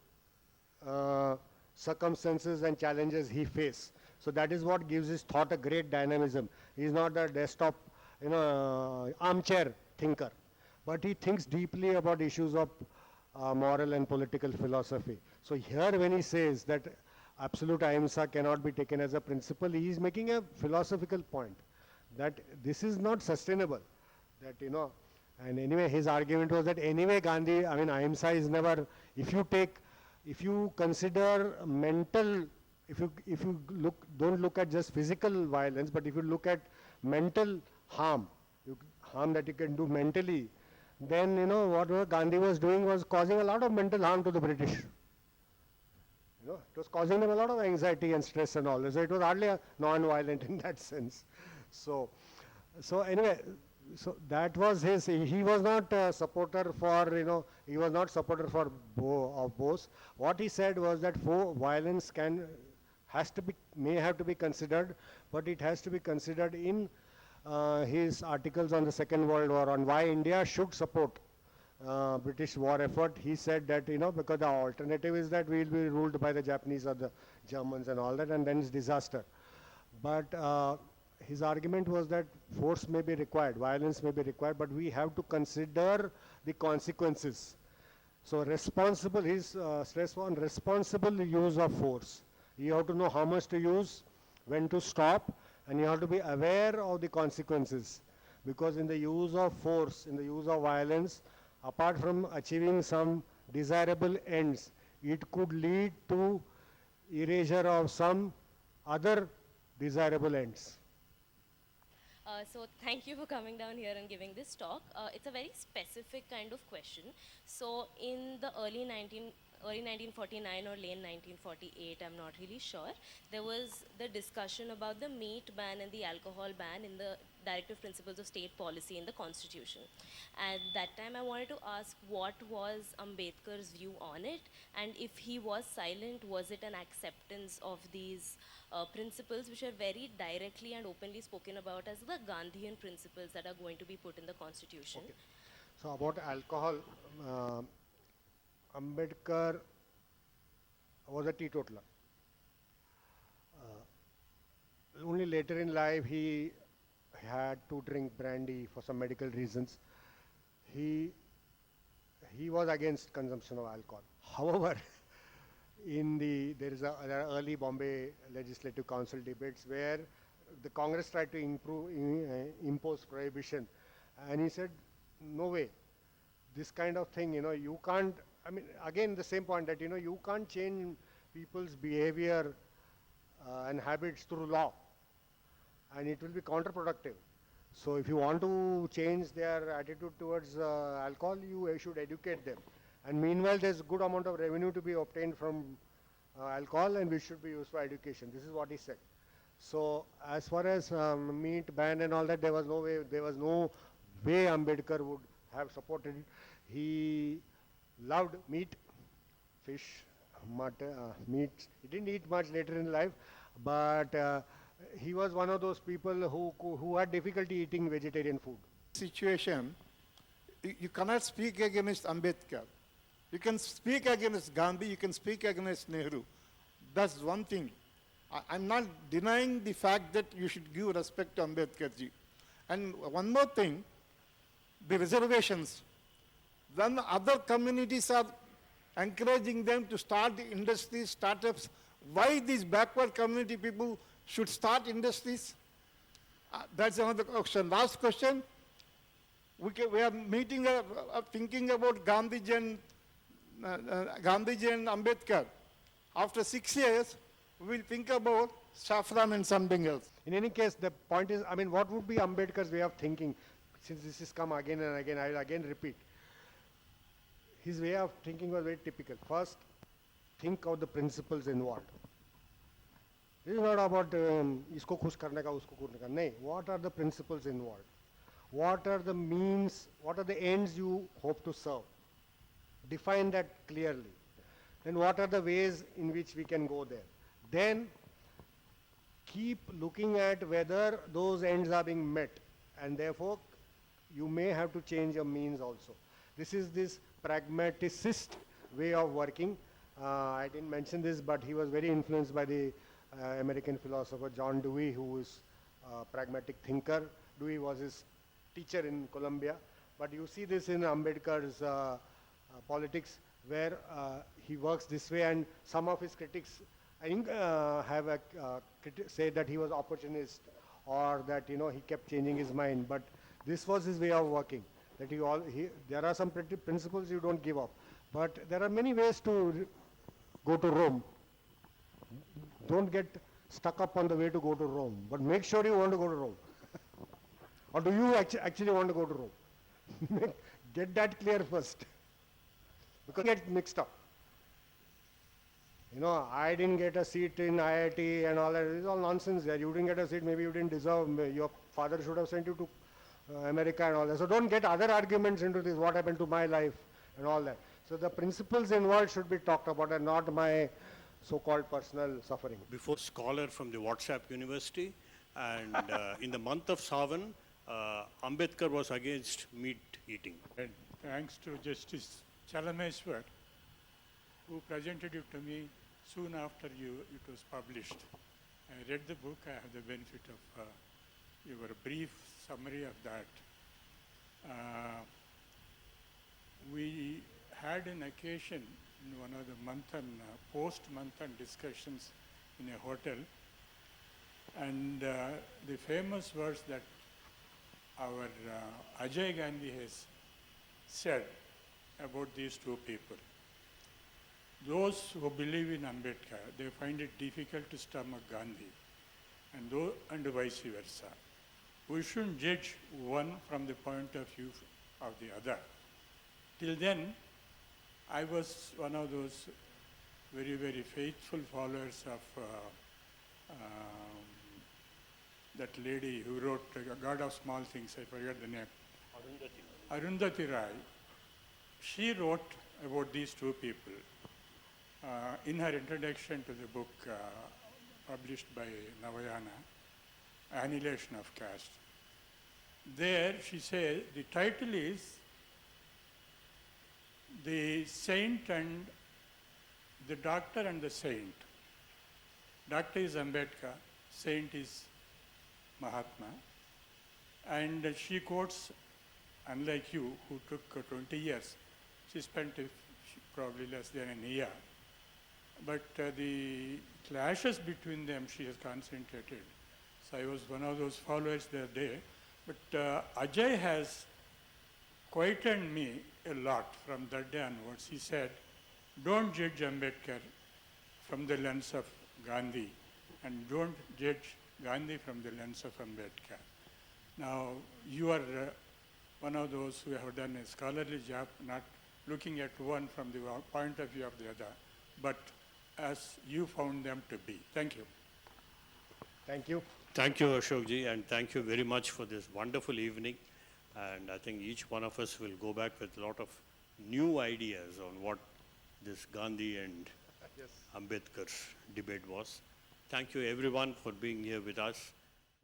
circumstances and challenges he faces. So that is what gives his thought a great dynamism. He's not a desktop, armchair thinker, but he thinks deeply about issues of moral and political philosophy. So here when he says that absolute ahimsa cannot be taken as a principle, he is making a philosophical point that this is not sustainable. That, and anyway his argument was that anyway Gandhi, ahimsa is never, if you consider mental, if you don't look at just physical violence, but if you look at mental harm, harm that you can do mentally, then what Gandhi was doing was causing a lot of mental harm to the British. It was causing them a lot of anxiety and stress and all. So it was hardly non-violent in that sense. So anyway, so that was his. He was not a supporter for he was not supporter for Bose. What he said was that violence may have to be considered, but it has to be considered in his articles on the Second World War, on why India should support British war effort. He said that because the alternative is that we will be ruled by the Japanese or the Germans and all that, and then it's disaster. But his argument was that force may be required, violence may be required, but we have to consider the consequences. So responsible, his stress on responsible use of force. You have to know how much to use, when to stop, and you have to be aware of the consequences. Because in the use of force, in the use of violence, apart from achieving some desirable ends, it could lead to erasure of some other desirable ends. So thank you for coming down here and giving this talk. It's a very specific kind of question. So in the early 1949 or late 1948, I'm not really sure, there was the discussion about the meat ban and the alcohol ban in the directive principles of state policy in the constitution. At that time I wanted to ask what was Ambedkar's view on it, and if he was silent, was it an acceptance of these principles which are very directly and openly spoken about as the Gandhian principles that are going to be put in the constitution? Okay. So about alcohol, Ambedkar was a teetotaler. Only later in life he had to drink brandy for some medical reasons. He was against consumption of alcohol. However, there are early Bombay Legislative Council debates where the Congress tried to impose prohibition, and he said, no way, this kind of thing, you can't, again the same point that, you can't change people's behavior and habits through law, and it will be counterproductive. So if you want to change their attitude towards alcohol, you should educate them. And meanwhile, there's a good amount of revenue to be obtained from alcohol, and which should be used for education. This is what he said. So as far as meat ban and all that, there was no way Ambedkar would have supported it. He loved meat, fish, meat. He didn't eat much later in life, but he was one of those people who had difficulty eating vegetarian food. Situation, you cannot speak against Ambedkar. You can speak against Gandhi, you can speak against Nehru. That's one thing. I'm not denying the fact that you should give respect to Ambedkar ji. And one more thing, the reservations. When other communities are encouraging them to start industries, startups, why these backward community people should start industries? That's another question. Last question, we are meeting, thinking about Gandhiji and Ambedkar. After 6 years, we will think about saffron and something else. In any case, the point is, what would be Ambedkar's way of thinking? Since this has come again and again, I will again repeat. His way of thinking was very typical. First, think of the principles involved. This is not about isko khush karne ka, usko karne ka. No, what are the principles involved? What are the means, what are the ends you hope to serve? Define that clearly. Then what are the ways in which we can go there? Then keep looking at whether those ends are being met, and therefore you may have to change your means also. This is this pragmaticist way of working. I didn't mention this, but he was very influenced by the American philosopher John Dewey, who is a pragmatic thinker. Dewey was his teacher in Columbia. But you see this in Ambedkar's politics, where he works this way, and some of his critics, I think, say that he was opportunist, or that he kept changing his mind. But this was his way of working. That there are some principles you don't give up, but there are many ways to go to Rome. Don't get stuck up on the way to go to Rome, but make sure you want to go to Rome. Or do you actually want to go to Rome? Get that clear first, because you get mixed up. I didn't get a seat in IIT and all that. It's all nonsense there. You didn't get a seat, maybe you didn't deserve. Your father should have sent you to America and all that. So don't get other arguments into this, what happened to my life and all that. So the principles involved should be talked about, and not my so-called personal suffering. Before scholar from the WhatsApp University, and in the month of Savan, Ambedkar was against meat eating. And thanks to Justice Chalameswar, who presented it to me soon after it was published. I read the book. I have the benefit of your brief summary of that. We had an occasion in one of the Manthan, post-Manthan discussions in a hotel, and the famous words that our Ajay Gandhi has said about these two people. Those who believe in Ambedkar, they find it difficult to stomach Gandhi, and vice versa. We shouldn't judge one from the point of view of the other. Till then, I was one of those very, very faithful followers of that lady who wrote God of Small Things, I forget the name. Arundhati Rai. She wrote about these two people in her introduction to the book published by Navayana, Annihilation of Caste. There she says, the title is The Saint and the Doctor and the Saint. Doctor is Ambedkar, Saint is Mahatma. And she quotes, unlike you, who took 20 years, she spent probably less than a year. But the clashes between them, she has concentrated. So I was one of those followers that day. But Ajay has quietened me a lot from that day onwards. He said, don't judge Ambedkar from the lens of Gandhi, and don't judge Gandhi from the lens of Ambedkar. Now, you are one of those who have done a scholarly job, not looking at one from the point of view of the other, but as you found them to be. Thank you. Thank you. Thank you, Ashokji, and thank you very much for this wonderful evening. And I think each one of us will go back with a lot of new ideas on what this Gandhi and Ambedkar's debate was. Thank you everyone for being here with us.